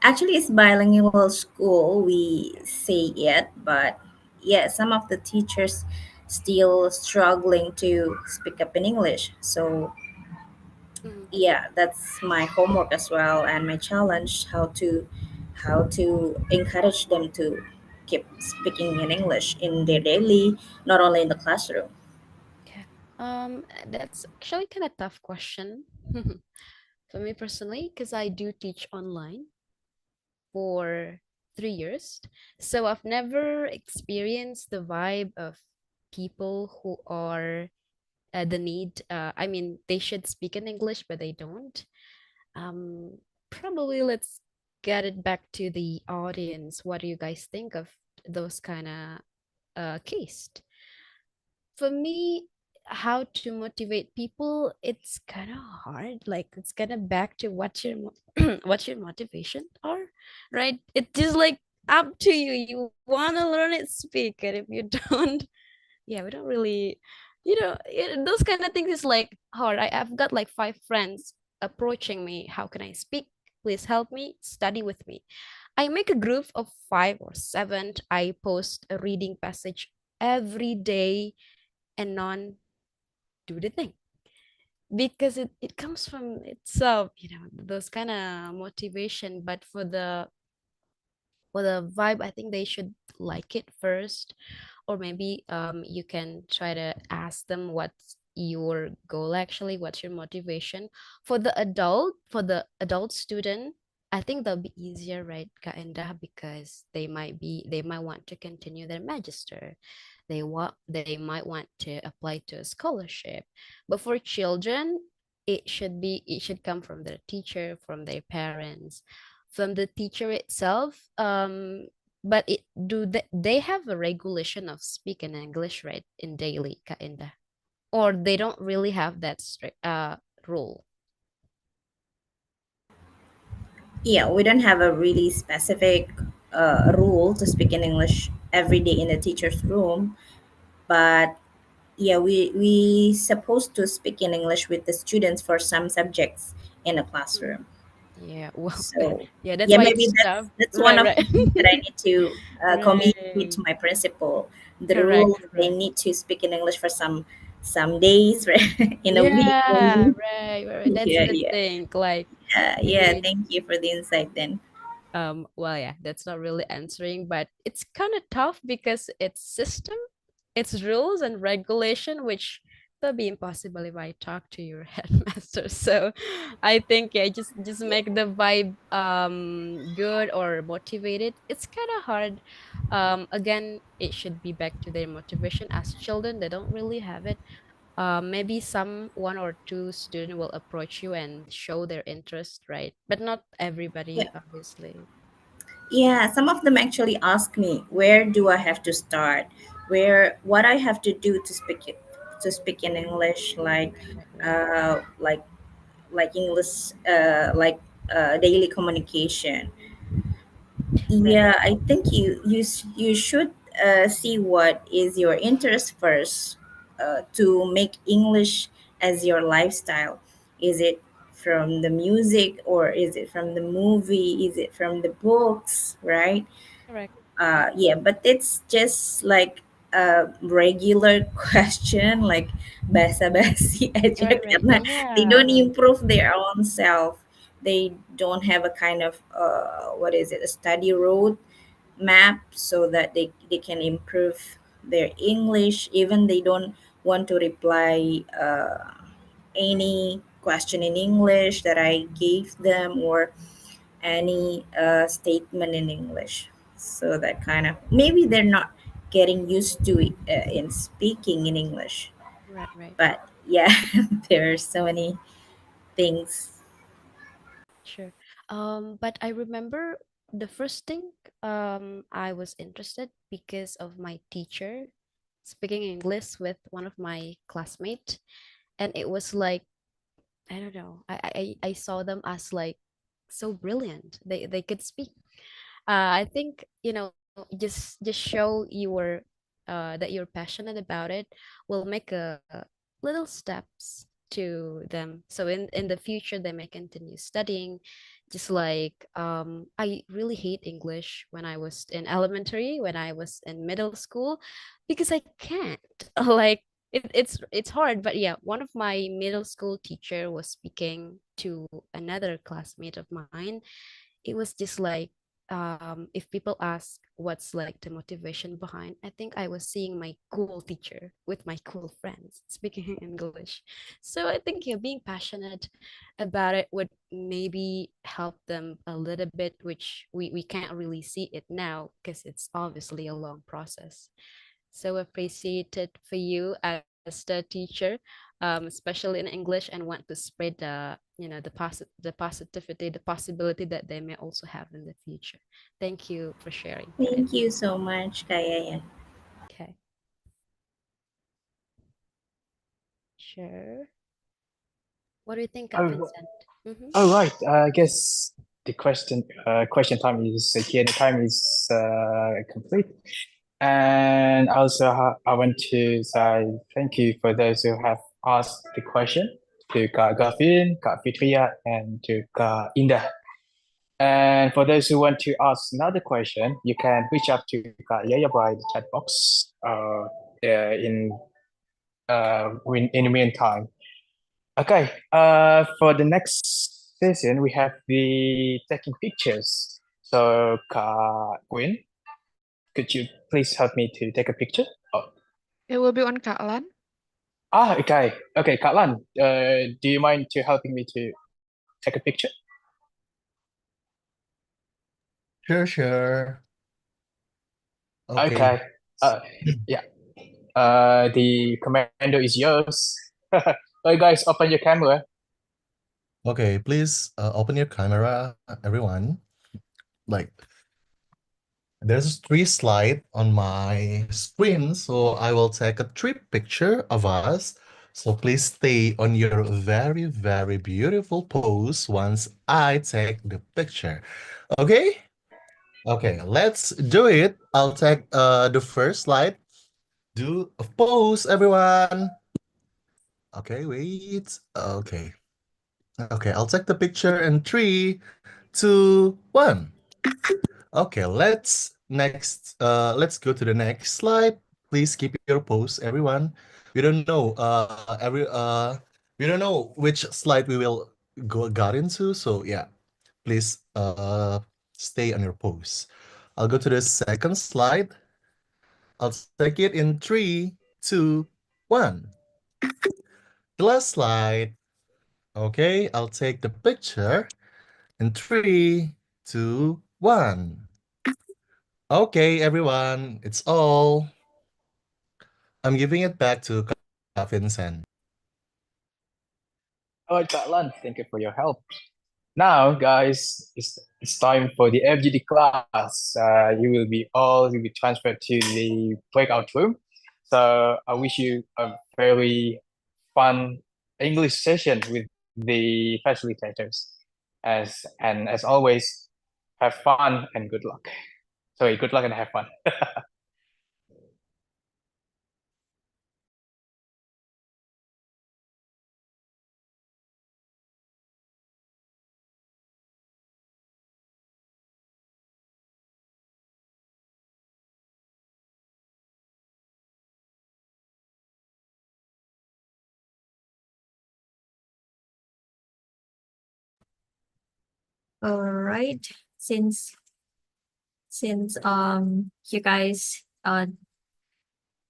Actually, it's bilingual school. We say it, but yeah, some of the teachers still struggling to speak up in English. So Mhm. yeah, that's my homework as well, and my challenge how to encourage them to keep speaking in English in their daily, not only in the classroom. Okay. That's actually kind of tough question for me personally, because I do teach online for 3 years. So I've never experienced the vibe of people who are the need. I mean, they should speak in English, but they don't. Um, Probably let's get it back to the audience. What do you guys think of those kind of case? For me, how to motivate people, it's kind of hard. Like it's kind of back to what your what your motivation are, right? It's just like up to you. You want to learn it, speak, and if you don't, yeah, we don't really, those kind of things is like hard. I've got like 5 friends approaching me. How can I speak? Please help me. Study with me. I make a group of 5 or 7. I post a reading passage every day and none do the thing because it comes from itself, those kind of motivation. But for the vibe, I think they should like it first, or maybe you can try to ask them what's your goal actually, what's your motivation. For the adult student, I think that'll be easier, right, Kak Endah, because they might want to continue their magister. They might want to apply to a scholarship. But for children, it should come from their teacher, from their parents, from the teacher itself. But they have a regulation of speaking English, right, in daily, Kainda, or they don't really have that strict rule. Yeah, we don't have a really specific rule to speak in English every day in the teacher's room, but yeah, we supposed to speak in English with the students for some subjects in the classroom. Yeah, well, So yeah, that's yeah, why maybe it's tough. that's one Right, of right. the things that I need to communicate Right. to my principal. The Correct, rule they correct. need to speak in English for some days, right, in a week Yeah, maybe. right, right, right. That's Yeah, the yeah, thing. Like you yeah. need Thank you for the insight. Then well, yeah, that's not really answering, but it's kind of tough because it's system, it's rules and regulation, which will be impossible if I talk to your headmaster. So I think, yeah, just make the vibe good or motivated. It's kind of hard. Again, it should be back to their motivation. As children, they don't really have it. Maybe some 1 or 2 student will approach you and show their interest, right? But not everybody, yeah, obviously. yeah. Some of them actually ask me, where do I have to start? What I have to do to speak in English, Right, right. uh, like English, daily communication. Right, Yeah, right. I think you should see what is your interest first, to make English as your lifestyle. Is it from the music, or is it from the movie? Is it from the books, right? Correct. Yep. Yeah, but it's just like a regular question, like basa-basi aja, Right, right. karena they don't Yeah. improve their own self. They don't have a kind of what is it, a study road map, so that they can improve their English. Even they don't want to reply any question in English that I gave them, or any statement in English. So that kind of, maybe they're not getting used to it in speaking in English. Right, right. But yeah, there are so many things. Sure. But I remember the first thing I was interested because of my teacher speaking English with one of my classmates, and it was like, I don't know. I saw them as like so brilliant. They could speak. I think, just show that you're passionate about it will make a little steps to them. So in the future they may continue studying. Just like I really hate English when I was in elementary, when I was in middle school, because I can't like it's hard. But yeah, one of my middle school teacher was speaking to another classmate of mine. It was just like, if people ask what's like the motivation behind, I think I was seeing my cool teacher with my cool friends speaking English. So I think, yeah, being passionate about it would maybe help them a little bit, which we can't really see it now because it's obviously a long process. So appreciated for you as the teacher, especially in English, and want to spread the positivity, the possibility that they may also have in the future. Thank you for sharing, Thank Kaida. you so much, Kaya. Okay. picture. What do you think, Oh, Vincent? Mhm. oh right. I guess the question time is Q&A time is complete. And also, I want to say thank you for those who have asked the question to Kak Gavin, Kak Fitria, and to Kak Indah. And for those who want to ask another question, you can reach out to Kak Yaya by the chat box. In in the meantime. Okay. For the next session, we have the taking pictures. So, Kak Quinn, could you please help me to take a picture? Oh. It will be on Kak Lan. Okay. Okay, Kak Lan, do you mind to helping me to take a picture? Sure. Okay. Okay. Yeah. The commando is yours. Hey guys, open your camera. Okay, please open your camera, everyone. Like, there's 3 slides on my screen, so I will take a 3 picture of us. So please stay on your very, very beautiful pose once I take the picture. Okay? Okay, let's do it. I'll take the first slide. Do a pose, everyone. Okay, wait. Okay. Okay, I'll take the picture in 3, 2, 1. Okay, let's go to the next slide. Please keep your pose, everyone. We don't know we don't know which slide we will got into, so yeah, please stay on your pose. I'll go to the second slide. I'll take it in 3, 2, 1. The last slide. Okay, I'll take the picture in 3, 2, 1. Okay, everyone, it's all. I'm giving it back to Kak Vincent. Oh, Kak Lan, thank you for your help. Now, guys, it's time for the FGD class. You will be transferred to the breakout room. So I wish you a very fun English session with the facilitators. As always, have fun and good luck. Sorry, good luck and have fun. All right. Since you guys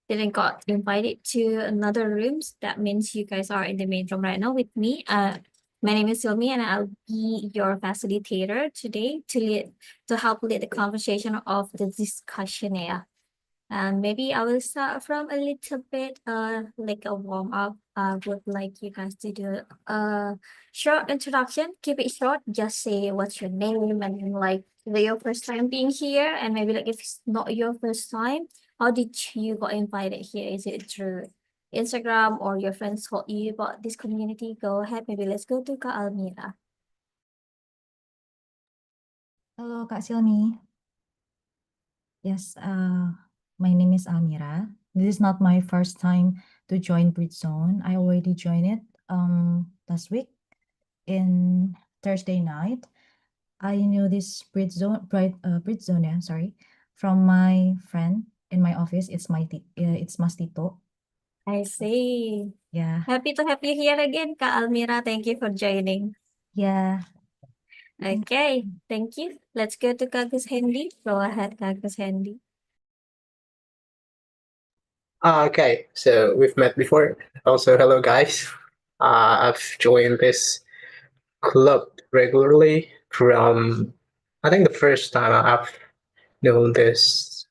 didn't got invited to another rooms, that means you guys are in the main room right now with me. My name is Silmi and I'll be your facilitator today to help lead the conversation of the discussion. And maybe I will start from a little bit like a warm up. I would like you guys to do a short introduction. Keep it short. Just say what's your name and then, like, your first time being here, and maybe like if it's not your first time, how did you got invited here? Is it through Instagram or your friends told you about this community? Go ahead. Maybe let's go to Kak Almira. Hello, Kak Silmi. Yes, my name is Almira. This is not my first time to join Britzone. I already joined it last week in Thursday night. I knew this Britzone, yeah, sorry, from my friend in my office. It's it's Mastito. I see. Yeah, Happy to have you here again, Kak Almira. Thank you for joining. yeah. Okay, thank you. Let's go to Kagus Handy. Go ahead, Kagus Handy. Okay, so we've met before. Also, hello guys. I've joined this club regularly from, I think the first time I've known this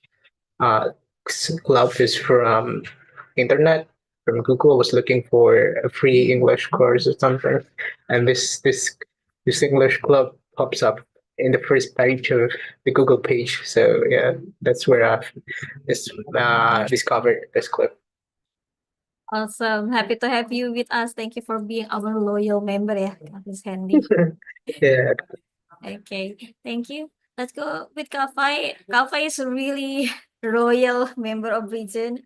club is from internet, from Google. I was looking for a free English course or something, and this English club pops up in the first page of the Google page. So yeah, that's where I've discovered this club. Awesome. Happy to have you with us. Thank you for being our loyal member ya, Kak Handy. Yeah. Okay, thank you. Let's go with Kafai. Kafai is a really royal member of Britzone.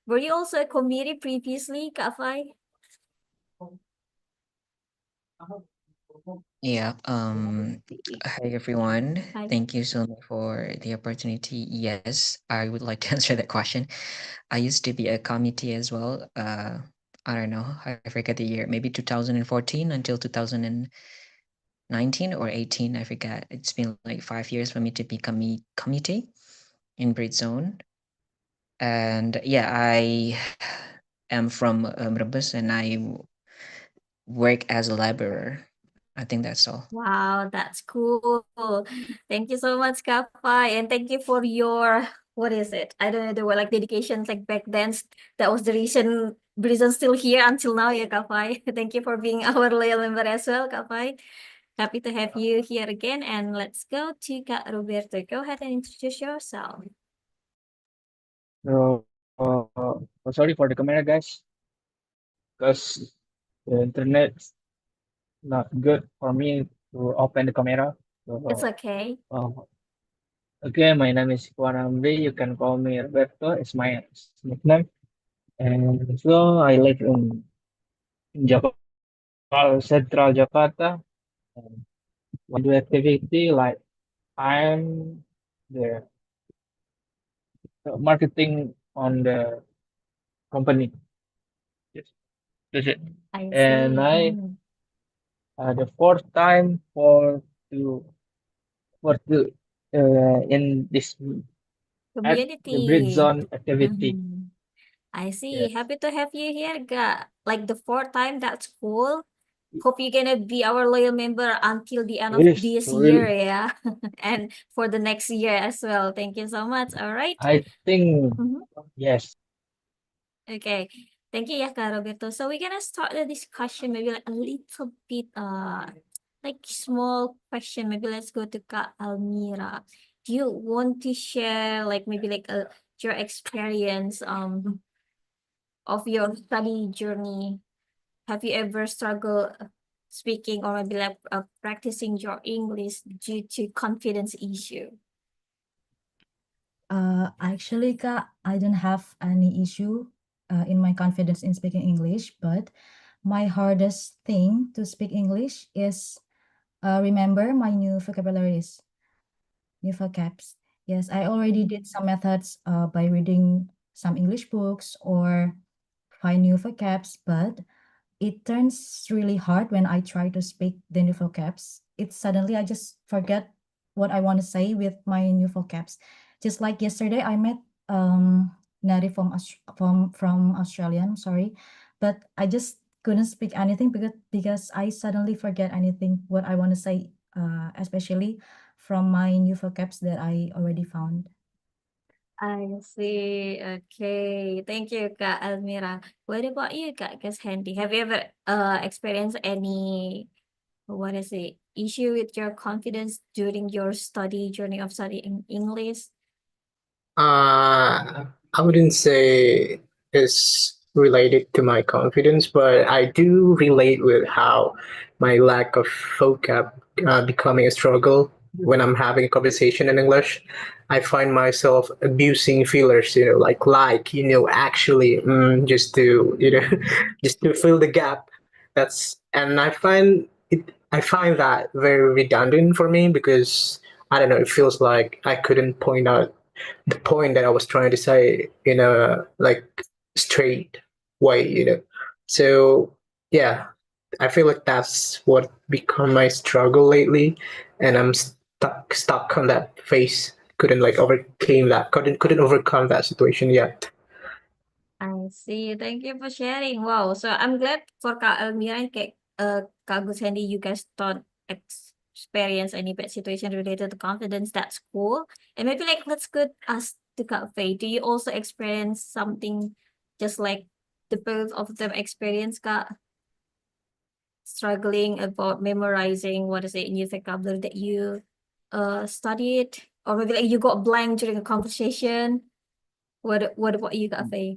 Were you also a committee previously, Kafai? Yeah. Hi everyone. Hi. Thank you so much for the opportunity. Yes, I would like to answer that question. I used to be a committee as well. I don't know. I forget the year. Maybe 2014 until 2019 or 18. I forget. It's been like 5 years for me to be committee in Britzone. And yeah, I am from Brebes and I work as a laborer. I think that's all. Wow, that's cool. Thank you so much, Kafai. And thank you for your, what is it? I don't know the word, like dedications like back then. That was the reason Britzone still here until now, yeah, Kafai. Thank you for being our loyal member as well, Kafai. Happy to have you here again. And let's go to Kak Roberto. Go ahead and introduce yourself. So, sorry for the camera, guys, because the internet's not good for me to open the camera. It's So, okay. okay, my name is Amri. You can call me Roberto. It's my nickname. And so I live in Jakarta, Central Jakarta. And when I do activity like I'm the marketing on the company. Yes, that's it. I And see. I the fourth time to for in this at the Community. Britzone activity. I see. Yes, Happy to have you here, Ga. Like the fourth time, that's cool. Hope you're gonna be our loyal member until the end of it is this year, really. yeah. And for the next year as well. Thank you so much. All right. I think yes. Okay. Thank you, Yaka Roberto. So we're gonna start the discussion, maybe like a little bit like small question. Maybe let's go to Kak Almira. Do you want to share like maybe like your experience of your study journey? Have you ever struggled speaking or maybe like practicing your English due to confidence issue? Actually, Kak, I don't have any issue in my confidence in speaking English, but my hardest thing to speak English is remember my new vocabularies, new vocabs. Yes, I already did some methods by reading some English books or find new vocabs, but it turns really hard when I try to speak the new vocabs. It's suddenly I just forget what I want to say with my new vocabs. Just like yesterday, I met native from Australian. Sorry, but I just couldn't speak anything because I suddenly forget anything what I want to say, especially from my new vocabs that I already found. I see. Okay. Thank you, Kak Almira. What about you, Kak Handy? Have you ever experienced any, what is it, issue with your confidence during your study journey of studying English? I wouldn't say it's related to my confidence, but I do relate with how my lack of vocab becoming a struggle when I'm having a conversation in English. I find myself abusing fillers, actually, just to, just to fill the gap. And I find that very redundant for me because I don't know, it feels like I couldn't point out the point that I was trying to say in a like straight way. So yeah, I feel like that's what become my struggle lately, and I'm stuck on that phase. Couldn't overcome that situation yet. I see. Thank you for sharing. Wow. So I'm glad for Kak Elmira and Kak Gus Hendy, you guys don't experience any bad situation related to confidence. That's cool. And maybe like let's go ask to Kak Faye. Do you also experience something just like the both of them experience, Kak? Struggling about memorizing what is it new vocabulary that you studied, or maybe like you got blank during a conversation. What about you, Kak Faye?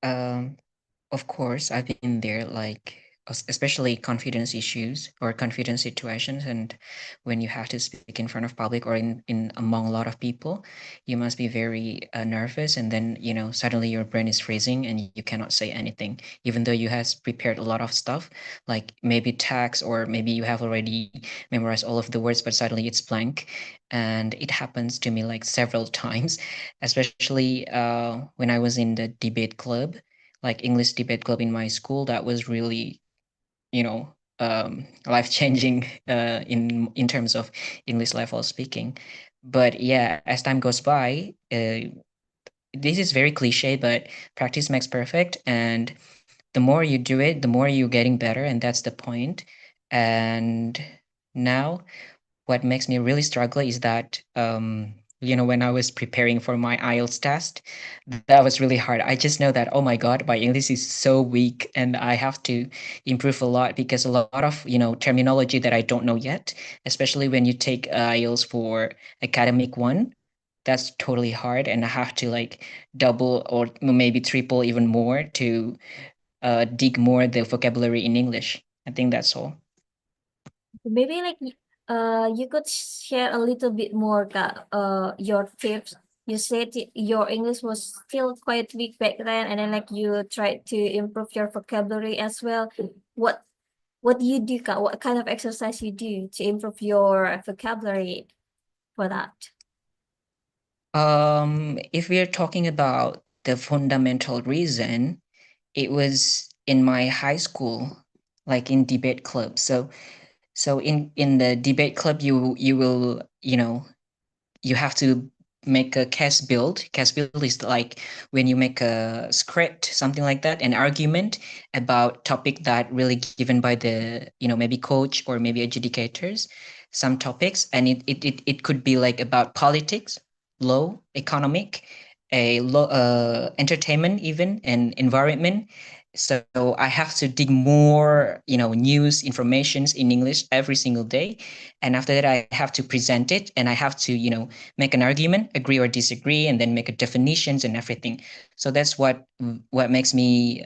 Um, of course, I've been there, like especially confidence issues or confidence situations, and when you have to speak in front of public or in among a lot of people, you must be very nervous, and then suddenly your brain is freezing and you cannot say anything, even though you has prepared a lot of stuff, like maybe text or maybe you have already memorized all of the words, but suddenly it's blank, and it happens to me like several times, especially when I was in the debate club, like English debate club in my school. That was really, life changing in terms of English level speaking. But yeah, as time goes by, this is very cliche, but practice makes perfect, and the more you do it, the more you're getting better, and that's the point. And now what makes me really struggle is that when I was preparing for my IELTS test, that was really hard. I just know that, oh my god, my English is so weak and I have to improve a lot, because a lot of terminology that I don't know yet, especially when you take IELTS for academic one, that's totally hard, and I have to like double or maybe triple even more to dig more the vocabulary in English. I think that's all. Maybe like you could share a little bit more your tips. You said your English was still quite weak back then, and then like you tried to improve your vocabulary as well. What what do you do, Kak? What kind of exercise you do to improve your vocabulary for that? If we're talking about the fundamental reason, it was in my high school, like in debate club. So in the debate club, you will you have to make a case build. Case build is like when you make a script, something like that, an argument about topic that really given by the maybe coach or maybe adjudicators, some topics, and it could be like about politics, law, economic, entertainment, even, and environment. So I have to dig more, news informations in English every single day, and after that I have to present it, and I have to make an argument, agree or disagree, and then make a definitions and everything. So that's what makes me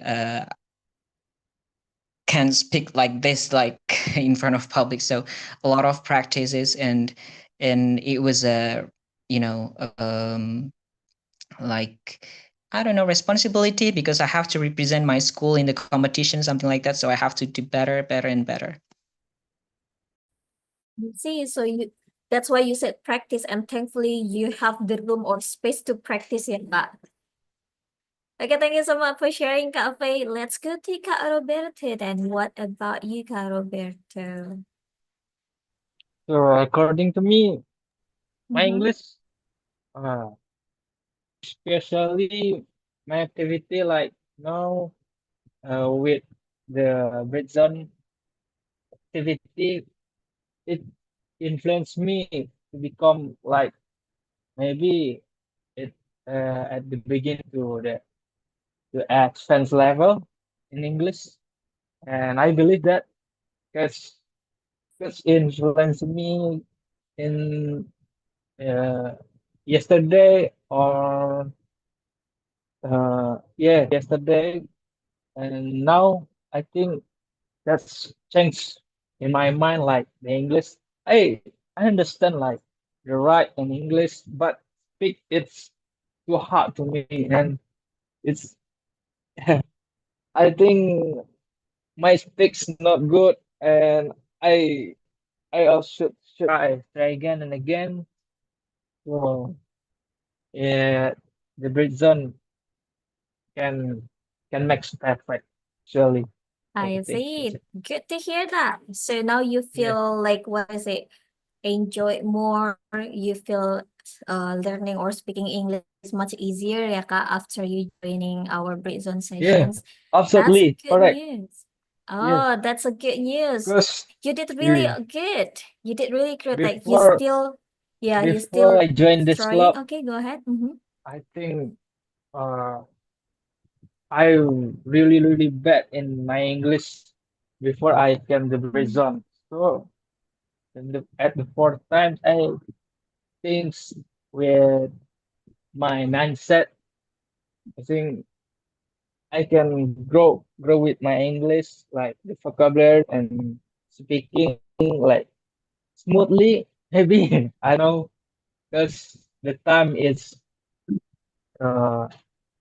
can speak like this, like in front of public. So a lot of practices, and it was a you know like, I don't know, responsibility, because I have to represent my school in the competition, something like that. So I have to do better, better, and better. See, so that's why you said practice, and thankfully you have the room or space to practice it, Kak. Okay, thank you so much for sharing, Kak Faye. Let's go to Kak Roberto then. What about you, Kak Roberto? So according to me, my Mhm. English, uh, especially my activity like now, with the Britzone activity, it influenced me to become like maybe it at the beginning to advanced level in English, and I believe that because influenced me in uh, yesterday or yesterday, and now I think that's changed in my mind, like the English. I understand like the right in English, but speak it's too hard to me, and it's I think my speak's not good, and I I also should try again and again. So yeah, the break zone can can make perfect. Surely, I I think that's see. it. Good to hear that. So now you Yeah, feel like, what is it? Enjoy it more. You feel learning or speaking English much easier, ya Kak, after you joining our Britzone yeah, sessions. That's absolutely good correct. news. Yes, Oh, that's a good news. because You did really yeah, good. You did really good. Like you before still, yeah, you before still I joined this trying. club, Okay, go ahead. Mm-hmm. I think uh I'm really bad in my English before I came to Brazil. So at the fourth time, I think with my mindset, I think I can grow with my English, like the vocabulary and speaking like smoothly. Maybe I know because the time is uh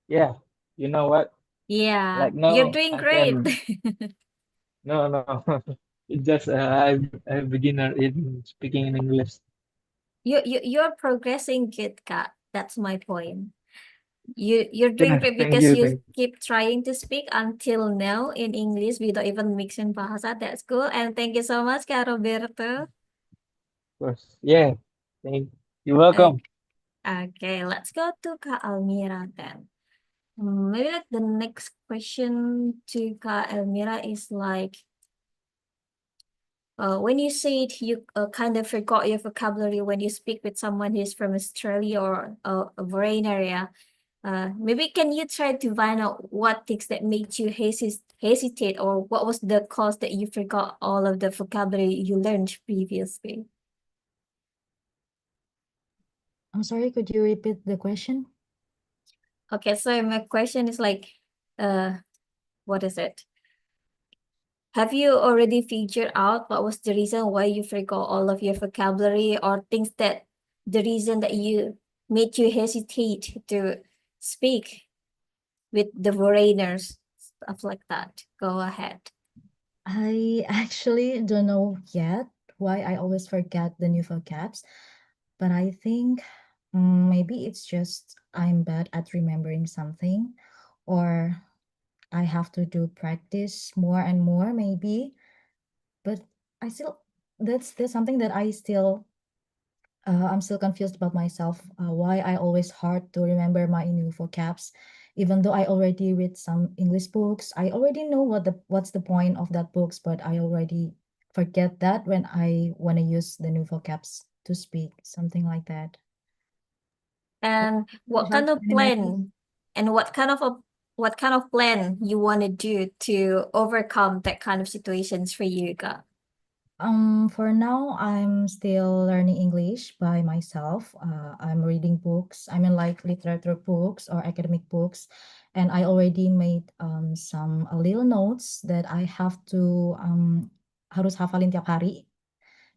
yeah, you know what? Yeah, Like you're now doing I great. can no it's just I'm a beginner in speaking in English. You're progressing good, Kak. That's my point. You're doing Yeah, great thank because you, you thank you. keep trying to speak until now in English without even mixing bahasa. That's cool. And thank you so much, Kak Roberto. Of course. Yeah. Thank you're Uh, welcome. okay, let's go to Kak Almira then. Maybe like the next question to Kak Almira is like, when you said you kind of forgot your vocabulary when you speak with someone who's from Australia or a foreign area, maybe can you try to find out what things that made you hesitate, or what was the cause that you forgot all of the vocabulary you learned previously? I'm sorry, could you repeat the question? Okay, so my question is like, what is it? Have you already figured out what was the reason why you forgot all of your vocabulary, or things that the reason that you made you hesitate to speak with the foreigners, stuff like that? Go ahead. I actually don't know yet why I always forget the new vocabs, but I think maybe it's just I'm bad at remembering something, or I have to do practice more and more, maybe. But I still, that's something that I'm still confused about myself. Why I always hard to remember my new vocabs, even though I already read some English books. I already know what's the point of that books, but I already forget that when I want to use the new vocabs to speak, something like that. And Do you what have kind of any method? plan and what kind of plan you want to do to overcome that kind of situations for you, Ga? For now, I'm still learning English by myself. I'm reading books. I mean, like literature books or academic books, and I already made some little notes that I have to harus hafalin tiap hari.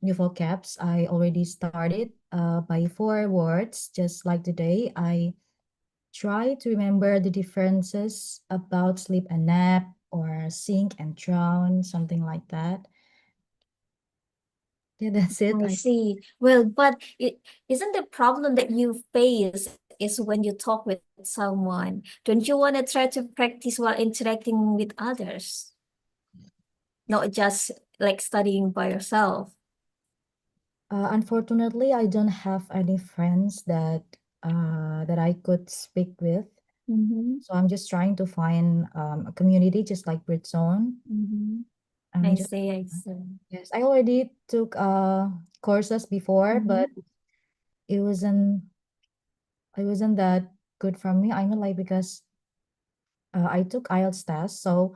New vocabs. I already started by 4 words. Just like today, I try to remember the differences about sleep and nap or sink and drown, something like that. Yeah, that's it. I see. Well, but isn't the problem that you face is when you talk with someone? Don't you want to try to practice while interacting with others, not just like studying by yourself? Unfortunately, I don't have any friends that I could speak with. Mm-hmm. So I'm just trying to find a community just like Britzone. Mm-hmm. I'm I just see, I see. yes, I already took courses before, Mm-hmm. but it wasn't that good for me. I mean, like because I took IELTS test, so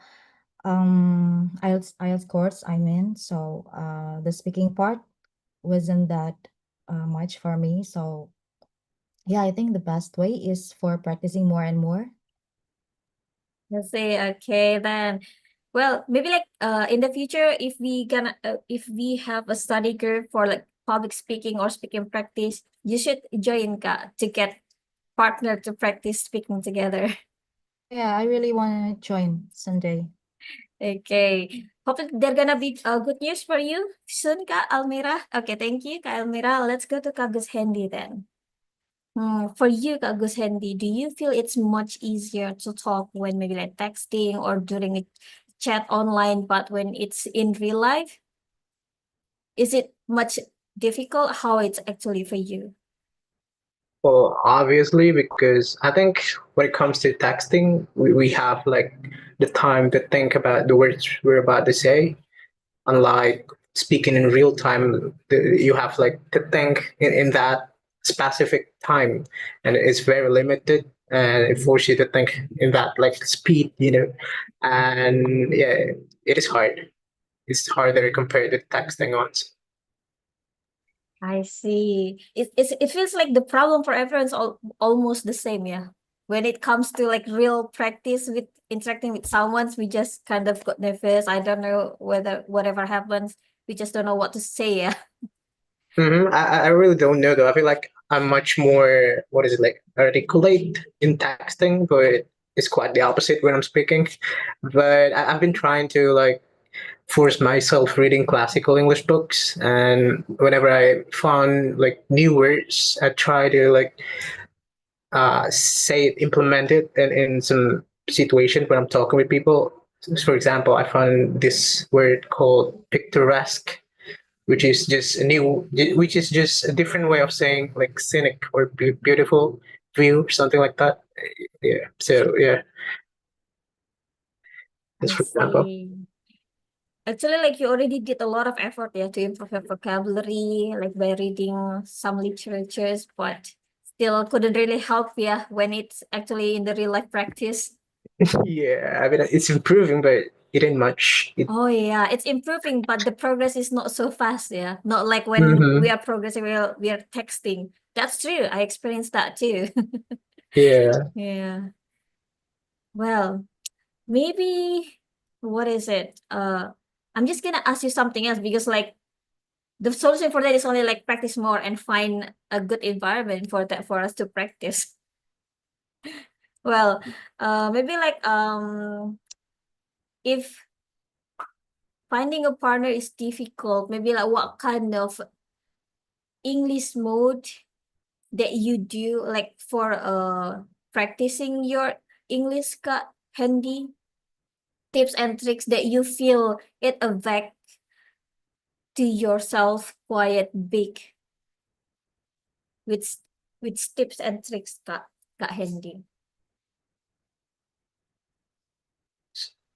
IELTS course. I mean, so the speaking part wasn't that much for me. So yeah, I think the best way is for practicing more and more. I see. Okay, then. Well, maybe like in the future, if we have a study group for like public speaking or speaking practice, you should join Ka to get partner to practice speaking together. Yeah, I really want to join someday. Okay. Hopefully they're gonna be good news for you soon, Kak Almira. Okay, thank you, Kak Almira. Let's go to Kak Gus Hendy then. For you, Kak Gus Hendy, do you feel it's much easier to talk when maybe like texting or during a chat online, but when it's in real life, is it much difficult? How it's actually for you? Well, obviously, because I think when it comes to texting, we have like the time to think about the words we're about to say. Unlike speaking in real time, you have like to think in that specific time, and it's very limited, and it forces you to think in that like speed, and yeah, it is hard. It's harder compared to texting ones. I see. It feels like the problem for everyone's almost the same, yeah. when it comes to like real practice with interacting with someone, we just kind of got nervous. I don't know whether whatever happens, we just don't know what to say. Yeah. I really don't know though. I feel like I'm much more, what is it, like articulate in texting, but it's quite the opposite when I'm speaking. But I've been trying to like force myself reading classical English books, and whenever I found like new words, I try to like say it, implement it in some situation when I'm talking with people. For example, I found this word called picturesque, which is just a different way of saying like scenic or beautiful view or something like that. Yeah. So yeah, I just for example. see. Actually, like you already did a lot of effort, yeah, to improve your vocabulary, like by reading some literatures, but still couldn't really help, yeah, when it's actually in the real life practice. Yeah, I mean it's improving, but it ain't much. Oh yeah, it's improving, but the progress is not so fast, yeah. Not like when we Mhm. are progressing, we are texting. That's true. I experienced that too. Yeah. Yeah. Well, maybe what is it? I'm just gonna ask you something else because like the solution for that is only like practice more and find a good environment for that for us to practice. Well, maybe like if finding a partner is difficult, maybe like what kind of English mode that you do like for practicing your English Kak Handy, tips and tricks that you feel it affect to yourself quite big with tips and tricks Kak Handy.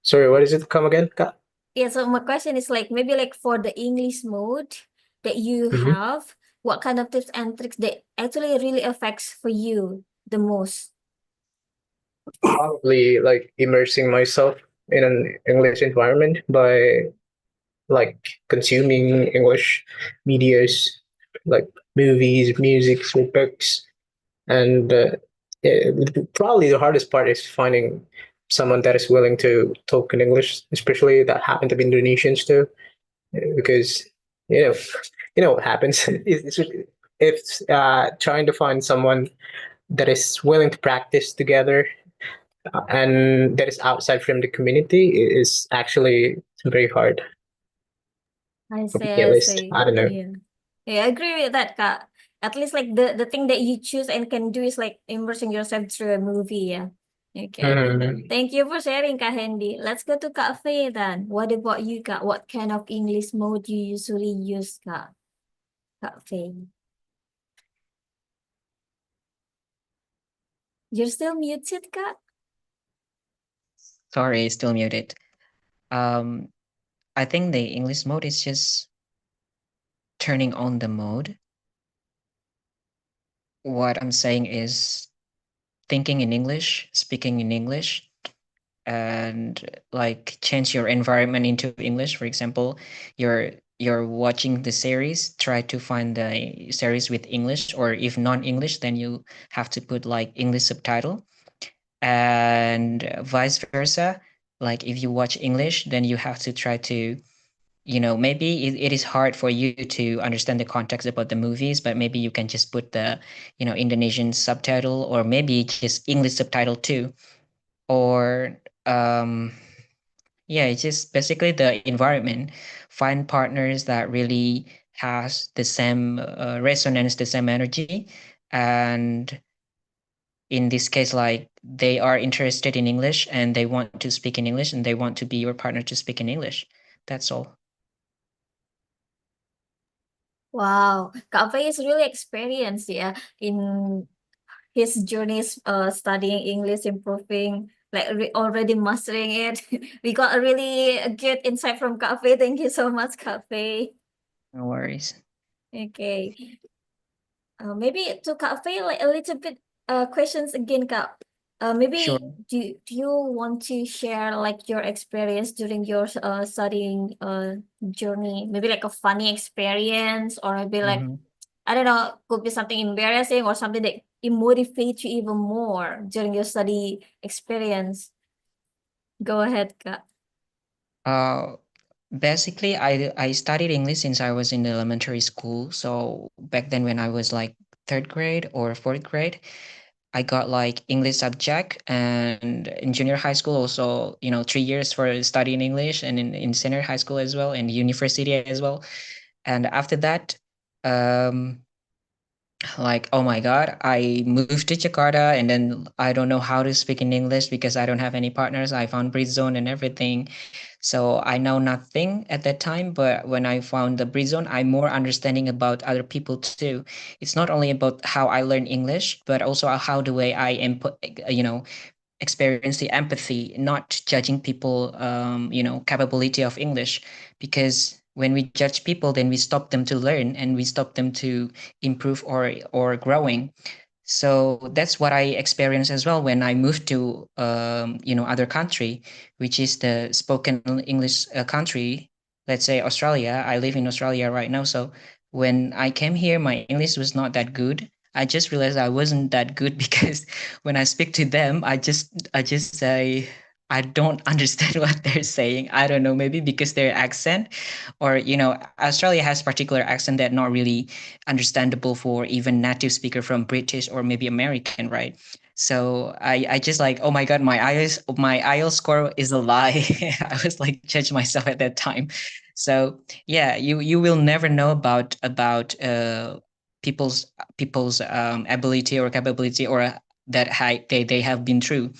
Sorry, what is it? Come again, Kak? Yeah, so my question is like maybe like for the English mode that you Mhm. have, what kind of tips and tricks that actually really affects for you the most? Probably like immersing myself in an English environment by like consuming English medias, like movies, music, or books, and yeah, probably the hardest part is finding someone that is willing to talk in English, especially that happen to be Indonesians too, because you know, you know what happens. It's trying to find someone that is willing to practice together and that is outside from the community is actually very hard I for see, me at I least. see. I don't know. Yeah. Yeah, I agree with that, Kak. At least like the thing that you choose and can do is like immersing yourself through a movie, yeah. Okay. Mhm. Thank you for sharing, Kak Handy. Let's go to Kak Faye then. What about you, Kak? What kind of English mode you usually use, Kak? Kak Faye. You're still muted, Kak? Sorry, still muted. I think the English mode is just turning on the mode. What I'm saying is thinking in English, speaking in English, and like change your environment into English. For example, you're watching the series, try to find the series with English, or if non-English, then you have to put like English subtitle, and vice versa. Like if you watch English, then you have to try to, maybe it is hard for you to understand the context about the movies, but maybe you can just put the, Indonesian subtitle, or maybe just English subtitle too. Or yeah, it's just basically the environment. Find partners that really has the same resonance, the same energy, and in this case, like they are interested in English and they want to speak in English and they want to be your partner to speak in English. That's all. Wow, Kak Faye is really experienced, yeah, in his journeys studying English, improving, like already mastering it. We got a really good insight from Kak Faye. Thank you so much, Kak Faye. No worries. Okay. Maybe to Kak Faye, like a little bit questions again, Kak. Maybe Sure. do you want to share like your experience during your studying journey? Maybe like a funny experience or maybe like Mhm. I don't know, could be something embarrassing or something that it motivates you even more during your study experience. Go ahead, Kak. Basically, I studied English since I was in elementary school. So back then, when I was like third grade or fourth grade, I got like English subject, and in junior high school also, 3 years for studying English, and in senior high school as well, and university as well. And after that, um, like, oh my God, I moved to Jakarta, and then I don't know how to speak in English because I don't have any partners. I found Britzone and everything. So I know nothing at that time, but when I found the Britzone, I'm more understanding about other people too. It's not only about how I learn English, but also how the way I input, experience the empathy, not judging people, capability of English, because when we judge people, then we stop them to learn and we stop them to improve or growing. So that's what I experienced as well when I moved to other country, which is the spoken English country. Let's say Australia. I live in Australia right now. So when I came here, my English was not that good. I just realized I wasn't that good because when I speak to them, I just say I don't understand what they're saying. I don't know, maybe because their accent, or Australia has particular accent that not really understandable for even native speaker from British or maybe American, right? So I just like, oh my God, my IELTS score is a lie. I was like judge myself at that time. So yeah, you will never know about people's ability or capability, or that they have been through.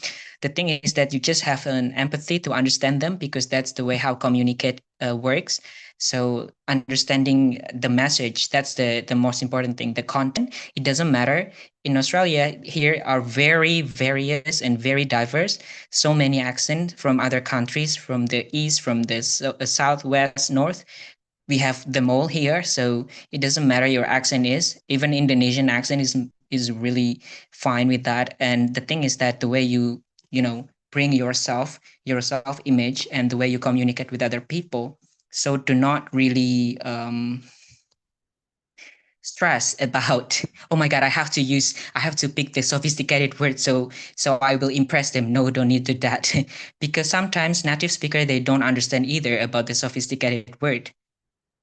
The thing is that you just have an empathy to understand them, because that's the way how communicate works. So understanding the message, that's the most important thing. The content, it doesn't matter. In Australia, here are very various and very diverse. So many accents from other countries, from the east, from the south, west, north. We have them all here, so it doesn't matter your accent is. Even Indonesian accent is really fine with that. And the thing is that the way bring your self image, and the way you communicate with other people, so do not really stress about, oh my God, I have to pick the sophisticated word, so I will impress them. No, don't need to do that. Because sometimes native speaker, they don't understand either about the sophisticated word.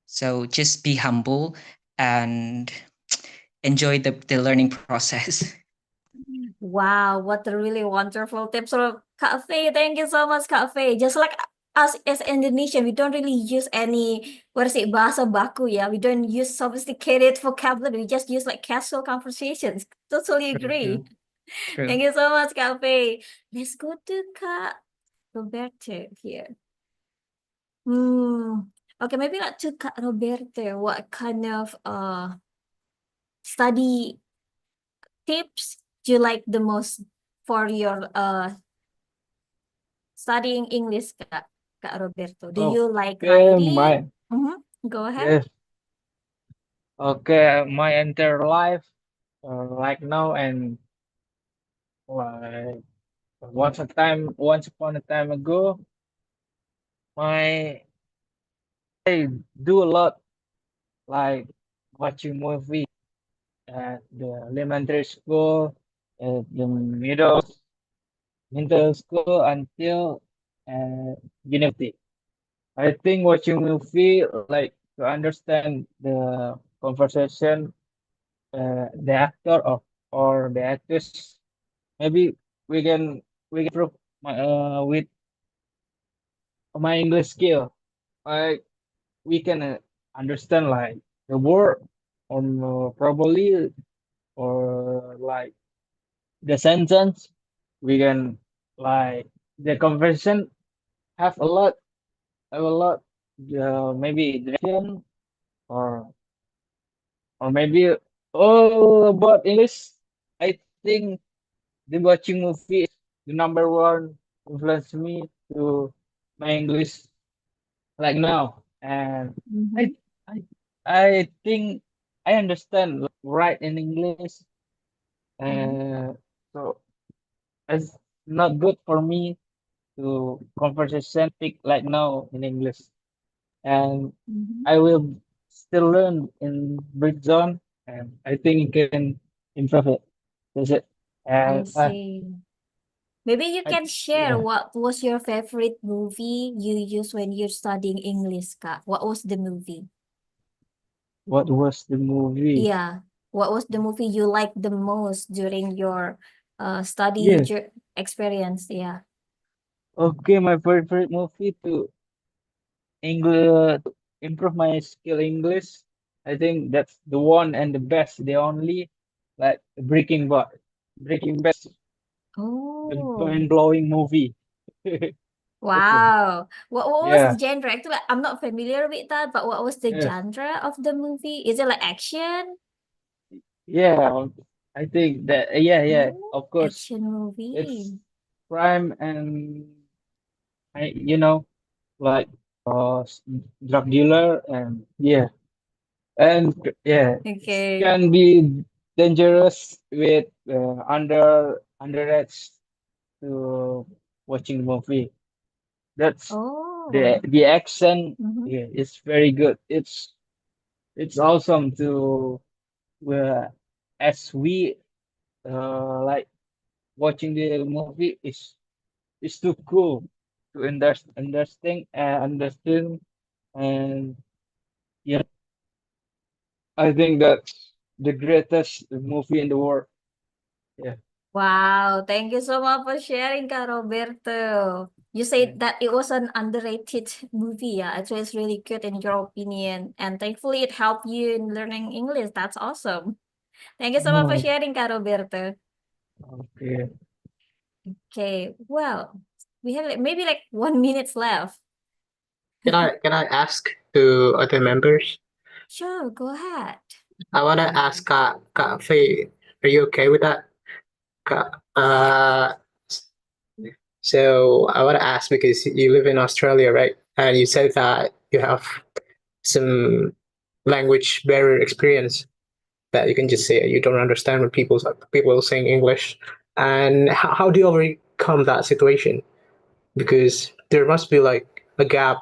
So just be humble and enjoy the learning process. Wow, what a really wonderful tips. So, Kak Faye, thank you so much, Kak Faye. Just like us as Indonesian, we don't really use any, what is it, bahasa baku, yeah? We don't use sophisticated vocabulary. We just use like casual conversations. Totally agree. True. Thank you so much, Kak Faye. Let's go to Kak Roberto here. Okay, maybe not to Kak Roberto. What kind of study tips do you like the most for your studying English, Kak Roberto? Do you like Okay, writing? Go ahead. yes. Okay, my entire life, right now, and like once upon a time ago, my I do a lot like watching movie at the elementary school, at the middle school until university. I think watching movie like to understand the conversation, the actor or the actress. Maybe we can improve with my English skill. Like we can understand like the word or probably or like the sentence. We can like the conversation have a lot maybe direction or maybe all about English. I think the watching movie is the number one influence me to my English like now. And I I I think I understand like, write in English. So it's not good for me to conversation speak like now in English. And I will still learn in Britzone and I think you can improve it. That's it. I And see. Maybe you I, can share yeah, what was your favorite movie you use when you're studying English, Kak? What was the movie? what was the movie? Yeah. What was the movie you liked the most during your study Yes. experience? Yeah. Okay, my favorite movie to English improve my skill English. I think that's the one and the best, the only like Breaking Bad. Breaking Bad, the Oh, mind-blowing movie. wow. What was the Yeah, genre? Actually, I'm not familiar with that, but what was the yes, genre of the movie? Is it like action? yeah. I think that yeah. Oh, Of course, action it's movie. crime and like s- drug dealer and yeah, and yeah, it Okay. can be dangerous with underage to watching movie. That's Oh. the action. Mm-hmm. Yeah, it's very good. It's awesome to uh, as we like watching the movie is too cool to understand and yeah, I think that's the greatest movie in the world. Yeah. Wow, thank you so much for sharing, Kak Roberto. You Yeah. said that it was an underrated movie, yeah. Actually, it's really good in your opinion, and thankfully it helped you in learning English. That's awesome. Thank you so much for Oh, sharing, Kak Roberto. okay. Okay, well, we have maybe like 1 minute left. Can I ask to other members? Sure, go ahead. I wanna ask Kak Faye, are you okay with that? Kak, so I wanna ask because you live in Australia, right? And you said that you have some language barrier experience that you can just say you don't understand when people are saying English. And how do you overcome that situation? Because there must be like a gap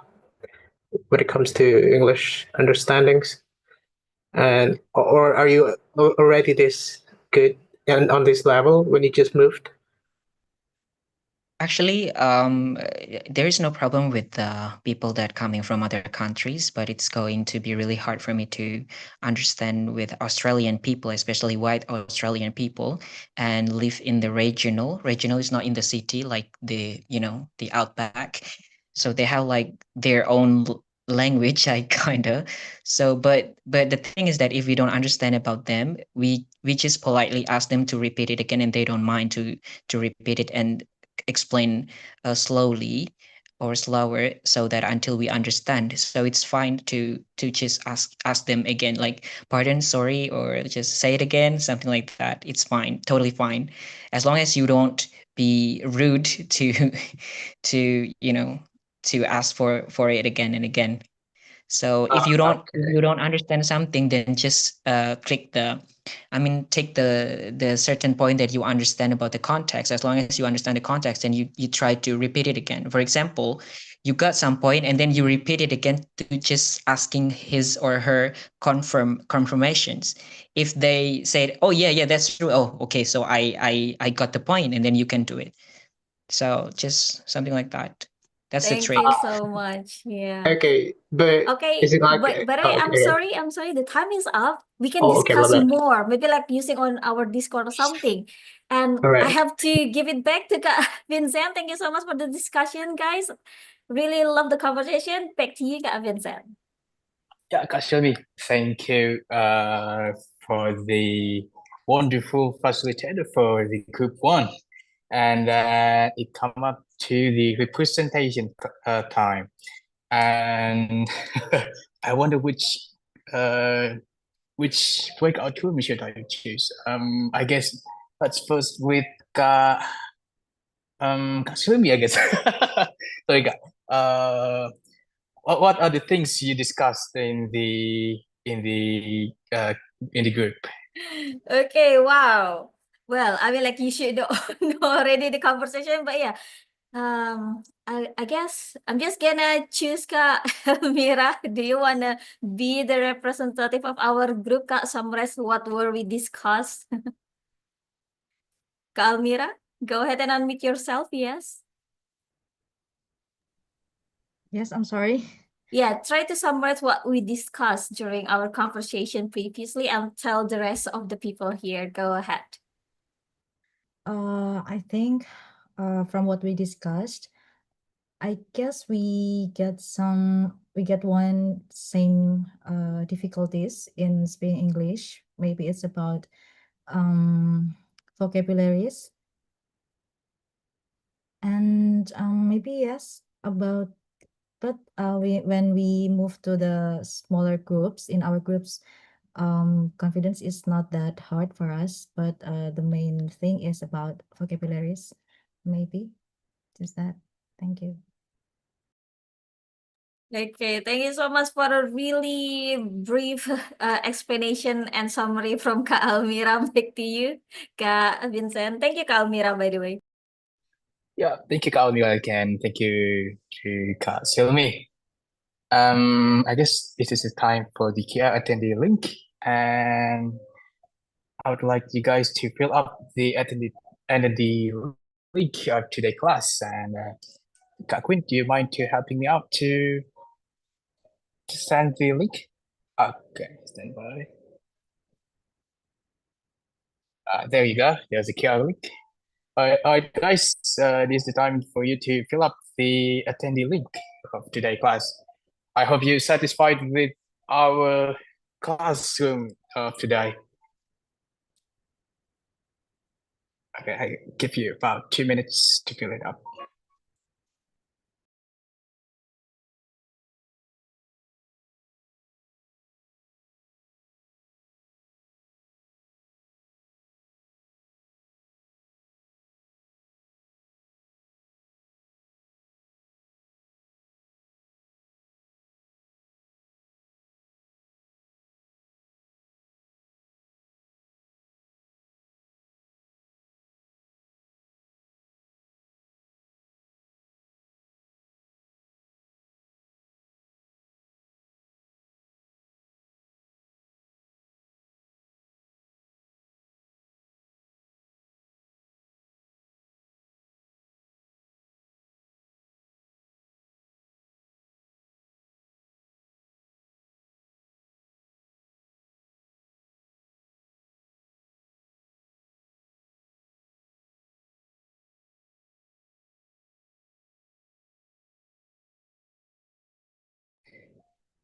when it comes to English understandings. And or are you already this good and on this level when you just moved? Actually, there is no problem with people that coming from other countries, but it's going to be really hard for me to understand with Australian people, especially white Australian people, and live in the regional. Regional is not in the city like the outback, so they have like their own language. I kinda so, but the thing is that if we don't understand about them, we just politely ask them to repeat it again, and they don't mind to repeat it and explain slowly or slower so that until we understand, so it's fine to just ask them again, like pardon, sorry, or just say it again, something like that. It's fine, totally fine, as long as you don't be rude to to to ask for it again and again. So if Okay. you don't understand something, then just click the, I mean, take the certain point that you understand about the context. As long as you understand the context, then you try to repeat it again. For example, you got some point and then you repeat it again to just asking his or her confirmations. If they said, "Oh yeah, that's true," oh okay, so I got the point, and then you can do it. So just something like that. That's the Thank trick. you so much. Yeah. Okay, but is Okay, it like but oh, I'm okay? sorry, I'm sorry. The time is up. We can Oh, okay, my discuss bad. more, maybe like using on our Discord or something. And All I right. have to give it back to Vincent. Thank you so much for the discussion, guys. Really love the conversation. Back to you, Kak Vincent. Yeah, Kak Shelby, thank you for the wonderful facilitator for the group one. And it come up to the representation time. And I wonder uh, which breakout room should I choose? I guess let's first with Kak Shelby, I guess. Sorry, Kak. What are the things you discussed in the uh in the group? Okay, wow. Well, I mean, like you should know, know already the conversation, but yeah, I guess I'm just gonna choose Kak Mira. Do you wanna be the representative of our group, Kak? Summarize what were we discussed? Kak Almira, go ahead and unmute yourself. Yes. Yes, I'm sorry. Yeah, try to summarize what we discussed during our conversation previously and tell the rest of the people here. Go ahead. I think from what we discussed, I guess we get one same difficulties in speaking English. Maybe it's about vocabularies, and maybe yes about, but when we move to the smaller groups, in our groups, confidence is not that hard for us, but the main thing is about vocabularies. Maybe just that. Thank you. Okay, thank you so much for a really brief explanation and summary from Kak Almira. Back to you, Kak Vincent. Thank you, Kak Almira, by the way. Yeah, thank you, Kak Almira, again. Thank you to Kak Silmi. I guess this is the time for the QR attendee link, and I would like you guys to fill up the attendee link of today's class. And Kak Quinn, do you mind to helping me out to send the link? Okay, stand by. There you go. There's the QR link. All right, guys. This is the time for you to fill up the attendee link of today's class. I hope you're satisfied with our classroom of today. Okay, I give you about 2 minutes to fill it up.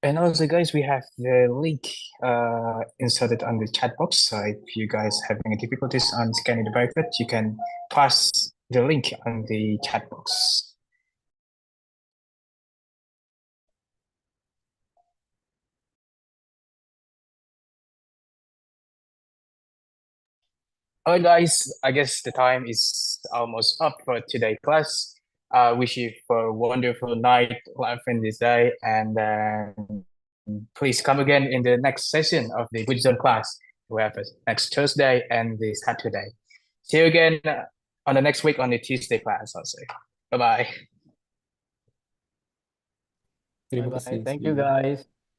And also, guys, we have the link inserted on the chat box. So if you guys having difficulties on scanning the barcode, you can pass the link on the chat box. All right, guys, I guess the time is almost up for today's class. Wish you for a wonderful night, life in this day, and please come again in the next session of the Britzone class. We have next Thursday and the Saturday. See you again on the next week on the Tuesday class also. Bye-bye. Terima Bye-bye. kasih Thank you, sebelumnya. guys.